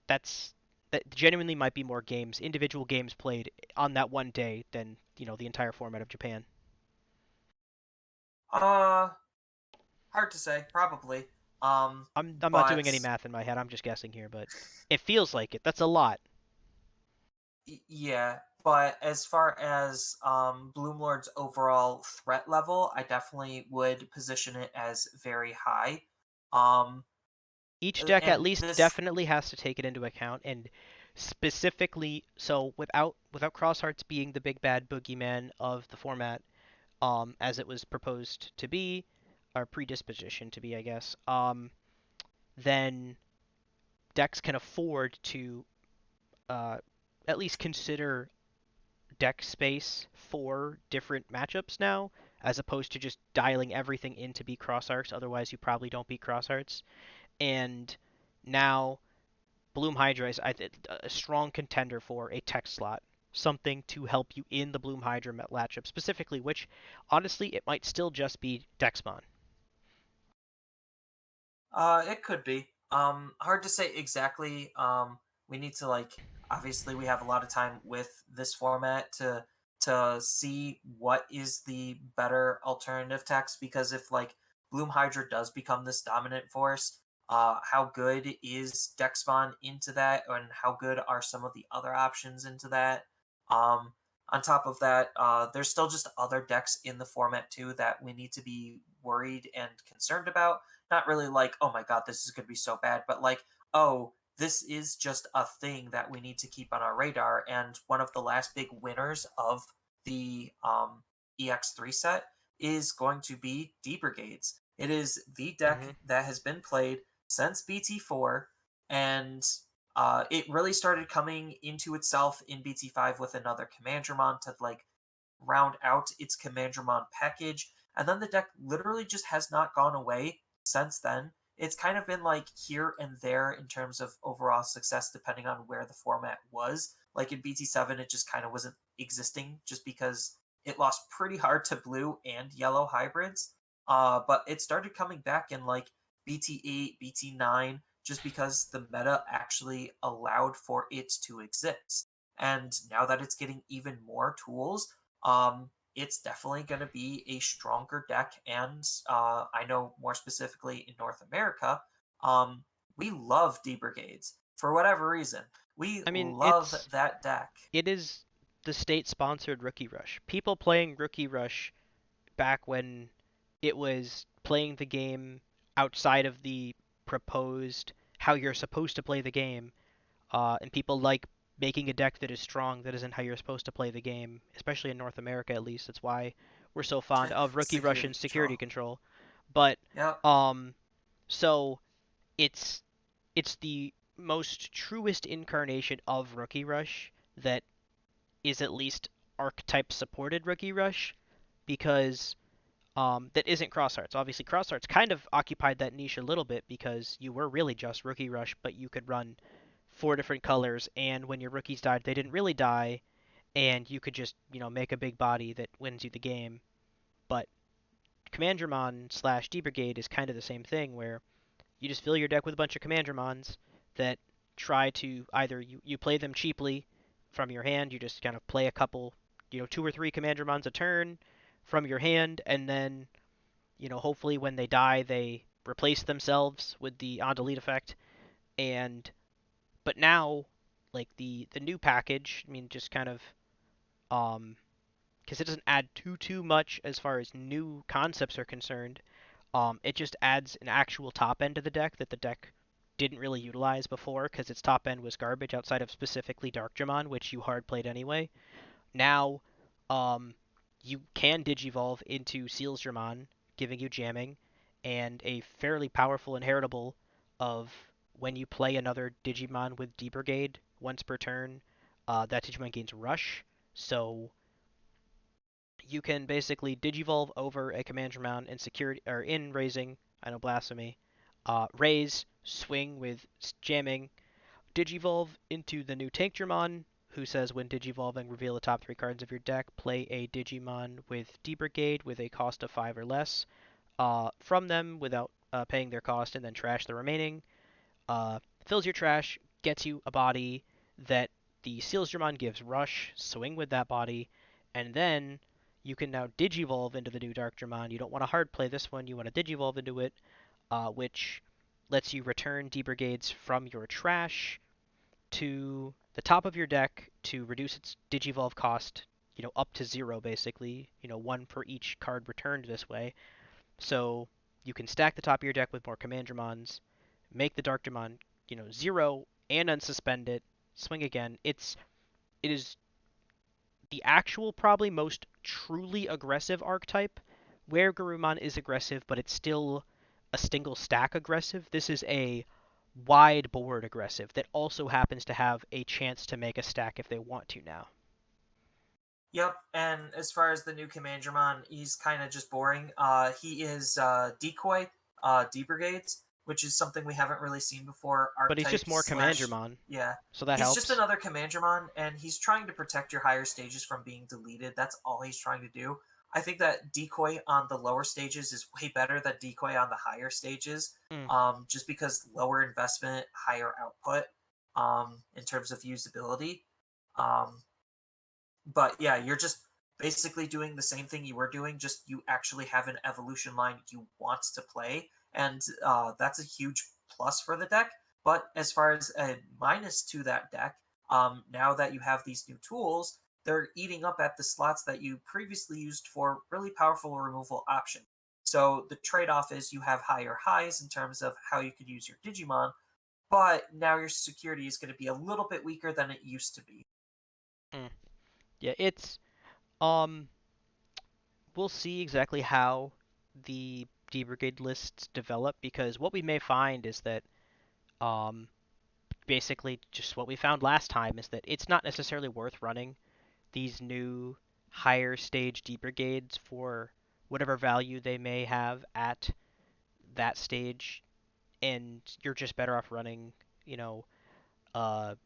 that's that genuinely might be more games, individual games played on that one day than the entire format of Japan. uh, hard to say, probably. I'm not doing But any math in my head. I'm just guessing here, but it feels like it. That's a lot. yeah. But as far as Bloomlord's overall threat level, I definitely would position it as very high. Um, Each deck at and least this definitely has to take it into account, and specifically, so without Crosshearts being the big bad boogeyman of the format, as it was proposed to be, or predisposition to be, I guess, then decks can afford to uh, at least consider deck space for different matchups now, as opposed to just dialing everything in to beat Crosshearts. Otherwise, you probably don't beat Crosshearts. And now Bloom Hydra is a strong contender for a tech slot, something to help you in the Bloom Hydra matchup specifically, which honestly it might still just be Dexmon. It could be. Hard to say exactly. We need to like obviously we have a lot of time with this format to see what is the better alternative text because if like Bloom Hydra does become this dominant force, how good is Dexmon into that, and how good are some of the other options into that? Um, on top of that, there's still just other decks in the format too that we need to be worried and concerned about, not really like, oh my god, this is going to be so bad, but like, oh, this is just a thing that we need to keep on our radar. And one of the last big winners of the EX3 set is going to be D Brigades. It is the deck Hmm. that has been played since BT4, and it really started coming into itself in BT5 with another Commandramon to like round out its Commandramon package, and then the deck literally just has not gone away since then. It's kind of been like here and there in terms of overall success, depending on where the format was. Like in BT7, it just kind of wasn't existing just because it lost pretty hard to blue and yellow hybrids. But it started coming back in like BT8, BT9, just because the meta actually allowed for it to exist. And now that it's getting even more tools, it's definitely going to be a stronger deck. And I know more specifically in North America, um, we love D Brigades for whatever reason. We I mean, love that deck. it is the state-sponsored Rookie Rush. People playing Rookie Rush back when it was playing the game outside of the proposed how you're supposed to play the game, and people like making a deck that is strong that isn't how you're supposed to play the game, especially in North America at least. That's why we're so fond of Rookie Rush Security and control. Security Control. But Yep. um, so it's it's the most truest incarnation of Rookie Rush that is at least archetype supported Rookie Rush because that isn't Crosshearts. Obviously, Crosshearts kind of occupied that niche a little bit because you were really just Rookie Rush, but you could run 4 different colors, and when your rookies died, they didn't really die, and you could just make a big body that wins you the game. But Commandramon slash D Brigade is kind of the same thing, where you just fill your deck with a bunch of Commandramons that try to either you play them cheaply from your hand, you just kind of play a couple, two or three Commandramons a turn from your hand, and then, hopefully when they die, they replace themselves with the on delete effect. And but now, like the new package, I mean, just kind of um, because it doesn't add too much as far as new concepts are concerned. It just adds an actual top end to the deck that the deck didn't really utilize before because its top end was garbage outside of specifically Darkdramon, which you hard played anyway. Now, um, you can Digivolve into Sealsdramon, giving you jamming, and a fairly powerful inheritable of when you play another Digimon with D Brigade once per turn, that Digimon gains Rush. So you can basically Digivolve over a Commandramon in security or in raising. I know blasphemy. Raise, swing with jamming, Digivolve into the new Tankdramon, who says when Digivolving, reveal the top three cards of your deck. Play a Digimon with D Brigade with a cost of 5 or less from them without paying their cost, and then trash the remaining. Fills your trash, gets you a body that the Sealsdramon gives Rush, swing with that body, and then you can now Digivolve into the new Darkdramon. You don't want to hard play this one, you want to Digivolve into it, which lets you return D Brigades from your trash to the top of your deck to reduce its Digivolve cost, up to 0 basically, 1 per each card returned this way. So you can stack the top of your deck with more Commandramons, make the Darkdramon, 0 and unsuspend it, swing again. It is the actual probably most truly aggressive archetype where Garurumon is aggressive, but it's still a single stack aggressive. This is a wide board aggressive that also happens to have a chance to make a stack if they want to now. Yep, and as far as the new Commandramon, he's kind of just boring. He is Decoy, D Brigades, which is something we haven't really seen before. But he's Archetype just more slash, Commandramon, yeah, so that he's just helps. another Commandramon, and he's trying to protect your higher stages from being deleted. That's all he's trying to do. I think that Decoy on the lower stages is way better than Decoy on the higher stages, Mm. just because lower investment, higher output, in terms of usability. Um, but yeah, you're just basically doing the same thing you were doing, just you actually have an evolution line you want to play, and that's a huge plus for the deck. But as far as a minus to that deck, now that you have these new tools, they're eating up at the slots that you previously used for really powerful removal option. So the trade-off is you have higher highs in terms of how you could use your Digimon, but now your security is going to be a little bit weaker than it used to be. Mm. Yeah, it's um we'll see exactly how the D Brigade lists develop because what we may find is that um basically just what we found last time is that it's not necessarily worth running these new higher stage D Brigades for whatever value they may have at that stage, and you're just better off running, you know, a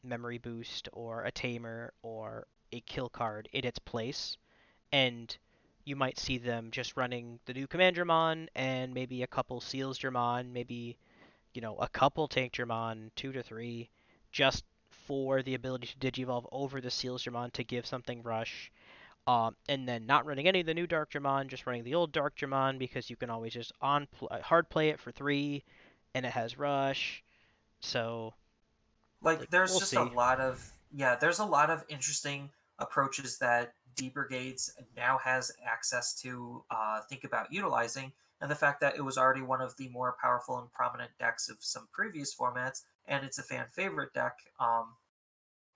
memory boost or a tamer or a kill card in its place. And you might see them just running the new Commandramon and maybe a couple Sealsdramon, maybe, a couple Tankdramon, 2 to 3, just for the ability to Digivolve over the Sealsdramon to give something rush. And then not running any of the new Darkdramon, just running the old Darkdramon because you can always just hard play it for 3 and it has rush. So, Like there's we'll just a see. lot of, yeah, there's a lot of interesting approaches that D Brigades now has access to think about utilizing, and the fact that it was already one of the more powerful and prominent decks of some previous formats, and it's a fan favorite deck.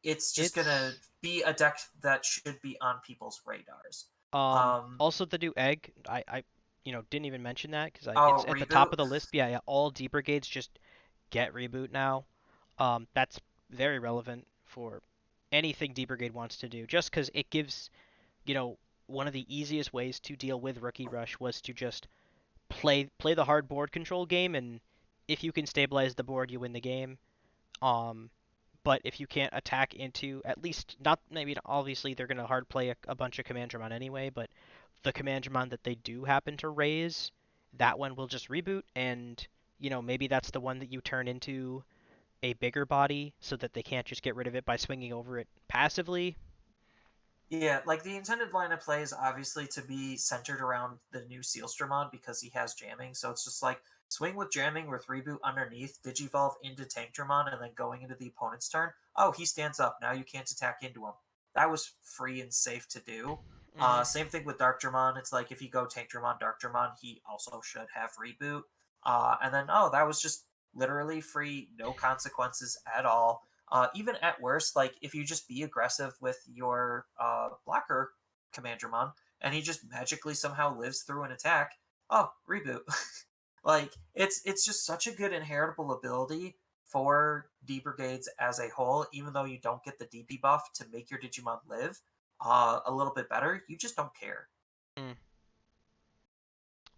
It's just gonna It's be a deck that should be on people's radars. Also the new egg. I didn't even mention that because it's Oh, at the top reboot. of the list. Yeah, yeah. All D brigades just get reboot now. That's very relevant for anything D brigade wants to do. Just because it gives, one of the easiest ways to deal with rookie rush was to just play the hard board control game, and if you can stabilize the board, you win the game. Um, but if you can't attack into at least not maybe obviously they're gonna hard play a bunch of Commandramon anyway, but the Commandmon that they do happen to raise, that one will just reboot, and maybe that's the one that you turn into a bigger body so that they can't just get rid of it by swinging over it passively. Yeah, like the intended line of play is obviously to be centered around the new Sealstrom because he has jamming. So it's just like swing with jamming with reboot underneath, Digivolve into Tankdramon, and then going into the opponent's turn. Oh, he stands up. Now you can't attack into him. That was free and safe to do. Hmm. Same thing with Darkdramon. It's like if you go Tankdramon, Darkdramon, he also should have reboot. And then, oh, that was just literally free, no consequences at all. Even at worst, like if you just be aggressive with your blocker Commandramon and he just magically somehow lives through an attack, oh, reboot. Like it's just such a good inheritable ability for D brigades as a whole. Even though you don't get the DP buff to make your Digimon live a little bit better, you just don't care. Mm.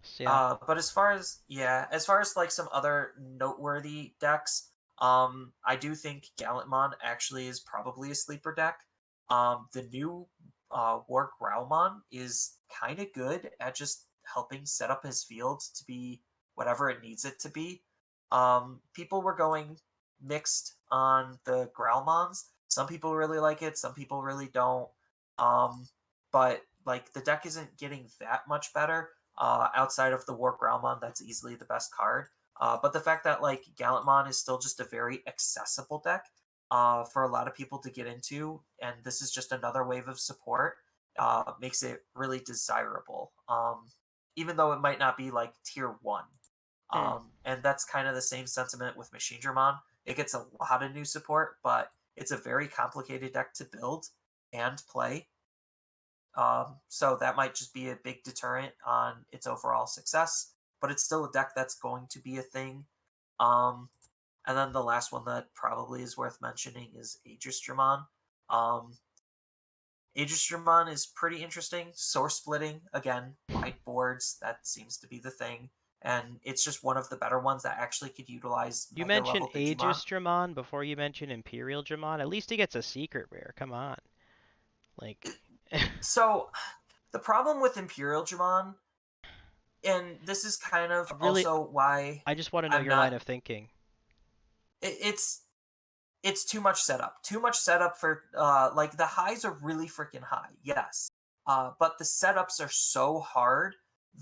So, yeah. But as far as like some other noteworthy decks, I do think Gallantmon actually is probably a sleeper deck. The new War Growlmon is kind of good at just helping set up his field to be whatever it needs it to be. People were going mixed on the Growlmons. Some people really like it, some people really don't. Um, but like the deck isn't getting that much better outside of the War Growlmon, that's easily the best card. But the fact that like Gallantmon is still just a very accessible deck for a lot of people to get into, and this is just another wave of support, makes it really desirable. Even though it might not be like tier one. Mm. And that's kind of the same sentiment with Machine Dramon. It gets a lot of new support, but it's a very complicated deck to build and play. So that might just be a big deterrent on its overall success, but it's still a deck that's going to be a thing. Um, and then the last one that probably is worth mentioning is Aegis-Dramon. Um, Aegis-Dramon is pretty interesting. Source splitting, again, wide boards, that seems to be the thing. And it's just one of the better ones that actually could utilize You Mega mentioned level Digimon. Aegis Dramon before you mentioned Imperial Dramon. At least he gets a secret rare. Come on. Like, So the problem with Imperial Dramon, and this is kind of really, also why I just want to know I'm your line not of thinking. it's too much setup. Too much setup for like the highs are really freaking high, yes. But the setups are so hard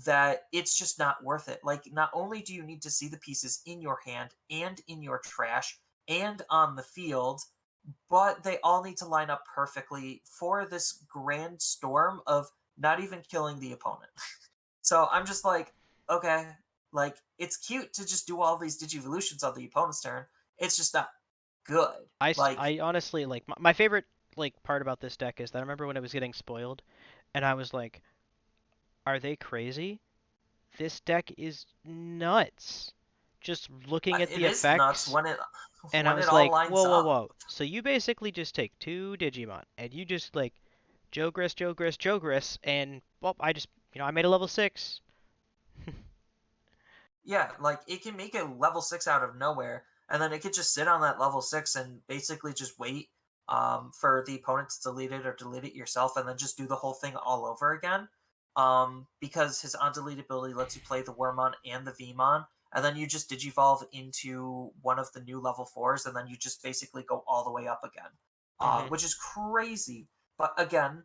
that it's just not worth it. Like not only do you need to see the pieces in your hand and in your trash and on the field, but they all need to line up perfectly for this grand storm of not even killing the opponent. So I'm just like, okay, like it's cute to just do all these digivolutions on the opponent's turn. It's just not good. Like, I honestly like my favorite like part about this deck is that I remember when it was getting spoiled, and I was like, are they crazy? This deck is nuts. Just looking at it the is nuts effects, when it and I when it was all like, lines whoa, whoa, up. whoa. So you basically just take two Digimon and you just like Jogress, Jogress, Jogress, and well, I just I made a level 6. Yeah, like it can make a level 6 out of nowhere, and then it could just sit on that level 6 and basically just wait for the opponent to delete it or delete it yourself, and then just do the whole thing all over again. Because his undelete ability lets you play the Wormmon and the Vmon, and then you just digivolve into one of the new level 4s, and then you just basically go all the way up again, Hmm. which is crazy. But again,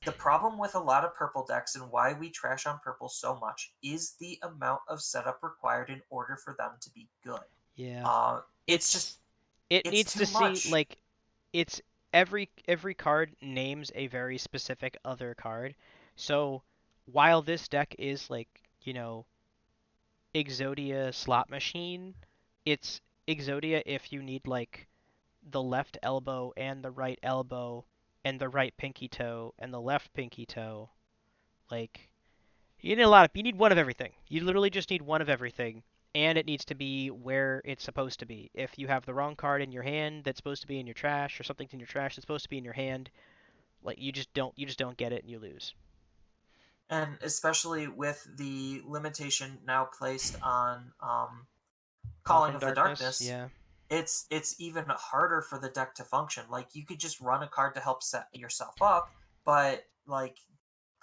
the problem with a lot of purple decks and why we trash on purple so much is the amount of setup required in order for them to be good. Yeah. It's just It's it it's needs to too see much. like it's every card names a very specific other card. So while this deck is like, Exodia slot machine, it's Exodia if you need like the left elbow and the right elbow and the right pinky toe and the left pinky toe. Like you need one of everything. You literally just need one of everything. And it needs to be where it's supposed to be. If you have the wrong card in your hand that's supposed to be in your trash, or something's in your trash that's supposed to be in your hand, like you just don't get it and you lose. And especially with the limitation now placed on Call Calling from of the Darkness, Darkness, yeah. it's even harder for the deck to function. Like you could just run a card to help set yourself up, but like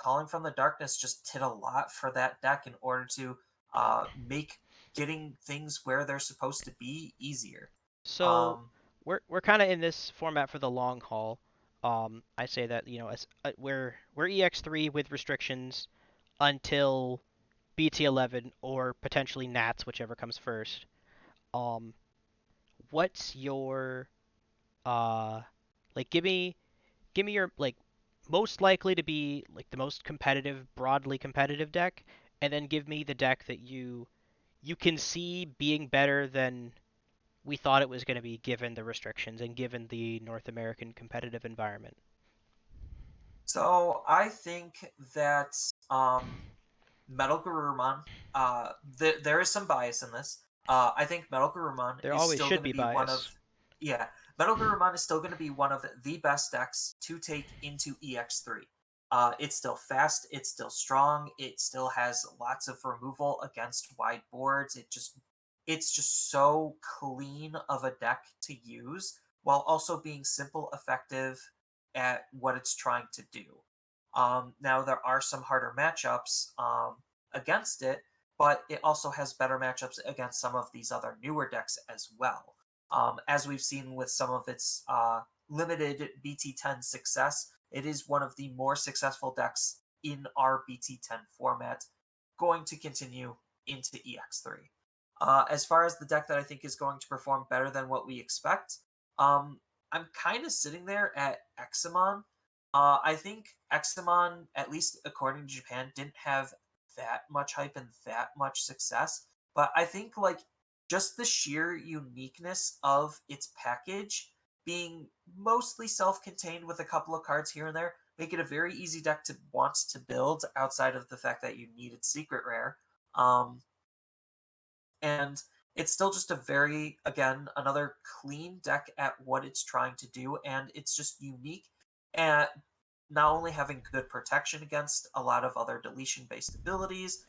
Calling from the Darkness just did a lot for that deck in order to make getting things where they're supposed to be easier. So Um, we're kind of in this format for the long haul. I say that as we're EX3 with restrictions until BT11 or potentially Nats, whichever comes first. Um, what's your uh like give me your like most likely to be like the most competitive, broadly competitive deck, and then give me the deck that you can see being better than we thought it was going to be given the restrictions and given the North American competitive environment. so I think that um, Metal Garurumon, there is some bias in this. I think Metal Garurumon There is always still should going to be be one of, bias. yeah, Metal Garurumon is still going to be one of the best decks to take into EX3. It's still fast, it's still strong, it still has lots of removal against wide boards. It's just so clean of a deck to use while also being simple, effective at what it's trying to do. Now there are some harder matchups against it, but it also has better matchups against some of these other newer decks as well. As we've seen with some of its limited BT10 success, it is one of the more successful decks in our BT10 format, going to continue into EX3. As far as the deck that I think is going to perform better than what we expect, I'm kind of sitting there at Examon. I think Examon, at least according to Japan, didn't have that much hype and that much success. But I think like just the sheer uniqueness of its package being mostly self-contained with a couple of cards here and there make it a very easy deck to want to build outside of the fact that you needed secret rare. Um, and it's still just a very, again, another clean deck at what it's trying to do, and it's just unique at not only having good protection against a lot of other deletion based abilities.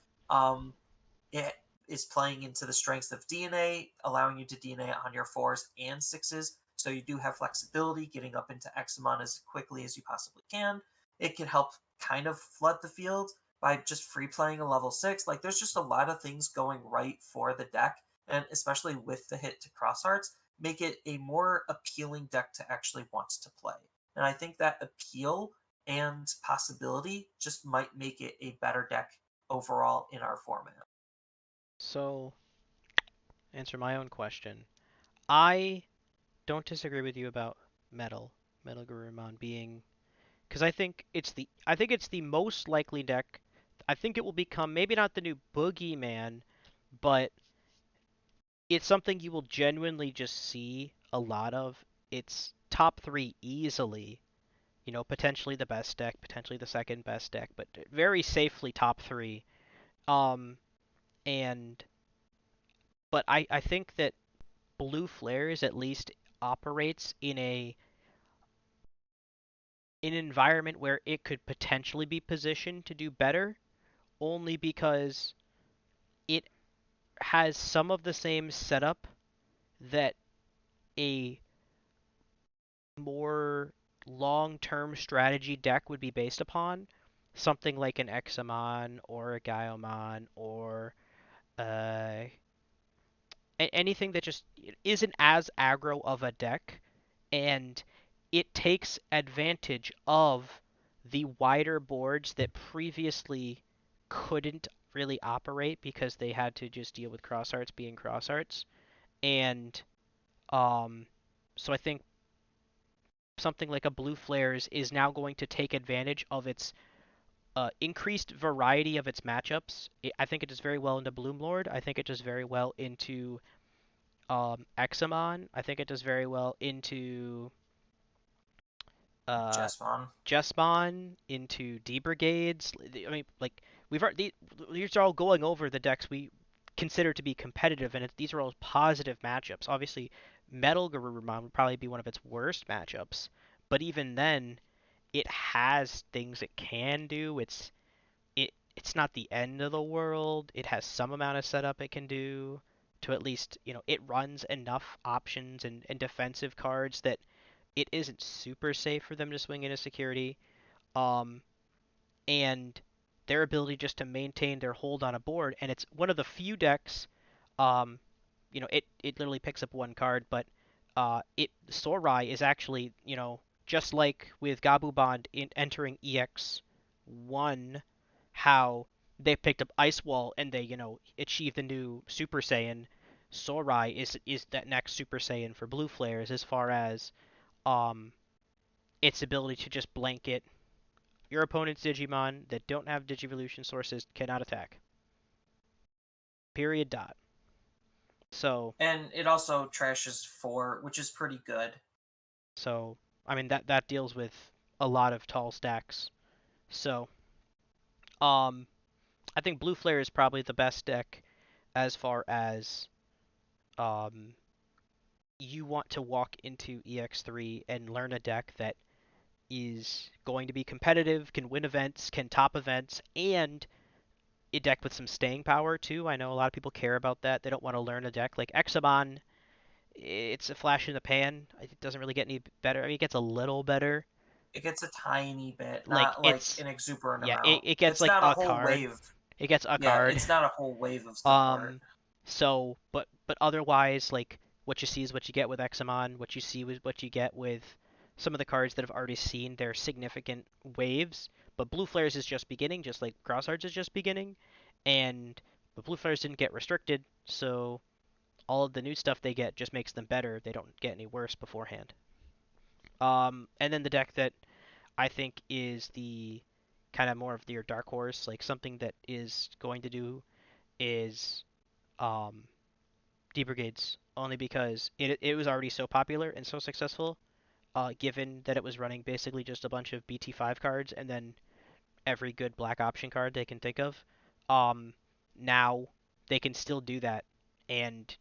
It is playing into the strengths of DNA, allowing you to DNA on your fours and sixes. So you do have flexibility, getting up into Examon as quickly as you possibly can. It can help kind of flood the field by just free playing a level six. Like there's just a lot of things going right for the deck, and especially with the hit to cross hearts, make it a more appealing deck to actually want to play. And I think that appeal and possibility just might make it a better deck overall in our format. So, answer my own question. I don't disagree with you about Metal Garurumon being because I think it's the most likely deck. I think it will become maybe not the new Boogeyman, but it's something you will genuinely just see a lot of. It's top three easily. Potentially the best deck, potentially the second best deck, but very safely top three. Um, and but I think that Blue Flares at least operates in an environment where it could potentially be positioned to do better, only because it has some of the same setup that a more long-term strategy deck would be based upon. Something like an Examon or a Gaiomon or uh, anything that just isn't as aggro of a deck, and it takes advantage of the wider boards that previously couldn't really operate because they had to just deal with cross arts being cross arts. And um, so I think something like a Blue Flares is now going to take advantage of its increased variety of its matchups. I think it does very well into Bloomlord. I think it does very well into Examon. I think it does very well into uh, Jesmon. Jesmon, into D Brigades. I mean, like we've already these are all going over the decks we consider to be competitive, and these are all positive matchups. Obviously, Metal Garurumon would probably be one of its worst matchups, but even then, it has things it can do. It's not the end of the world. It has some amount of setup it can do to at least, it runs enough options and defensive cards that it isn't super safe for them to swing into security. Um, and their ability just to maintain their hold on a board. And it's one of the few decks, um, it literally picks up one card, but it Sorai is actually, just like with Gabu Bond in entering EX01, how they picked up Ice Wall and they, achieved the new Super Saiyan. Sorai is that next Super Saiyan for Blue Flares as far as um its ability to just blanket your opponent's Digimon that don't have Digivolution sources cannot attack. Period. Dot. So, And it also trashes 4, which is pretty good. so I mean that deals with a lot of tall stacks. So, um, I think Blue Flare is probably the best deck as far as um you want to walk into EX3 and learn a deck that is going to be competitive, can win events, can top events, and a deck with some staying power too. I know a lot of people care about that. They don't want to learn a deck like Examon. It's a flash in the pan. It doesn't really get any better. I mean, it gets a little better. It gets a tiny bit, Like not like it's an exuberant yeah, amount. it gets It's like not a a whole card. wave. It gets a Yeah, card. it's not a whole wave of support. Um, so but otherwise, like what you see is what you get with Examon. What you see is what you get with some of the cards that have already seen their significant waves. But Blue Flares is just beginning, just like Crosshearts is just beginning, and but Blue Flares didn't get restricted, so all of the new stuff they get just makes them better. They don't get any worse beforehand. And then the deck that I think is the kind of more of your dark horse, like something that is going to do is um, D Brigades, only because it was already so popular and so successful, given that it was running basically just a bunch of BT5 cards and then every good black option card they can think of. Um, Now they can still do that and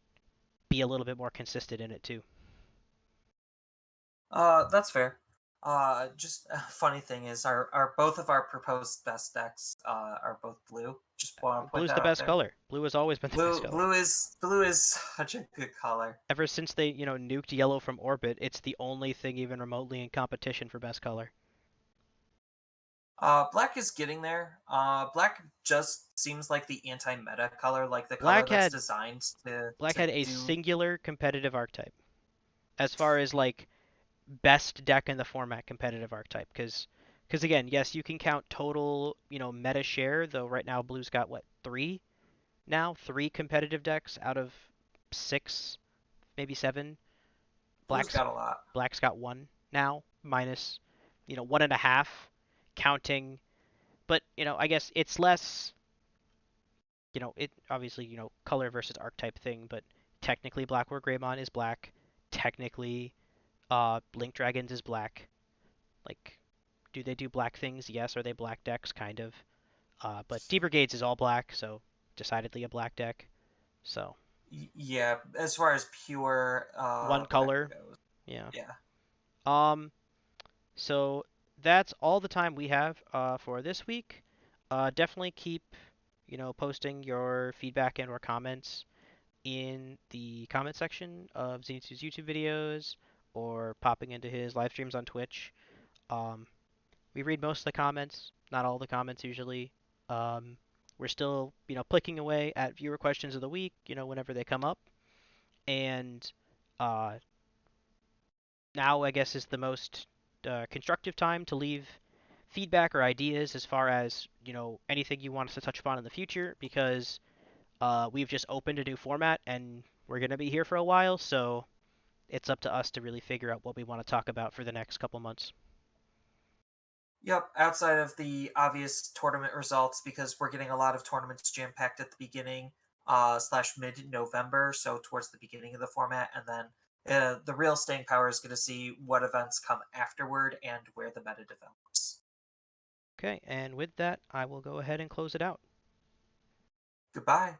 be a little bit more consistent in it too. That's fair. Just a funny thing is our both of our proposed best decks are both blue. Just want to point Blue's that the out best there. color. Blue has always been the best color. Blue is such a good color. Ever since they, nuked yellow from orbit, it's the only thing even remotely in competition for best color. Black is getting there. Black just seems like the anti-meta color, like the color Black that's had designed Black to had a do. singular competitive archetype as far as like best deck in the format competitive archetype because again, yes, you can count total, meta share, though right now Blue's got what, 3 now? 3 competitive decks out of 6, maybe 7. Blue's Black's got a lot. Black's got 1 now, minus, 1.5 counting, but I guess it's less, it obviously, color versus archetype thing, but technically Black War Greymon is black. Technically, Blink Dragons is black. Like, do they do black things? Yes. Are they black decks? Kind of. But D Brigades is all black, so decidedly a black deck. So Yeah, as far as pure one black color. goes. Yeah. Yeah. Um. So that's all the time we have for this week. Definitely keep posting your feedback and or comments in the comment section of Zenitsu's YouTube videos or popping into his live streams on Twitch. Um, we read most of the comments, not all the comments usually. Um, we're still, clicking away at viewer questions of the week, whenever they come up. And uh, now I guess is the most constructive time to leave feedback or ideas as far as, anything you want us to touch upon in the future because we've just opened a new format and we're going to be here for a while. So it's up to us to really figure out what we want to talk about for the next couple months. Yep, outside of the obvious tournament results, because we're getting a lot of tournaments jam packed at the beginning slash mid November, so towards the beginning of the format, and then the real staying power is going to see what events come afterward and where the meta develops. Okay, and with that, I will go ahead and close it out. Goodbye.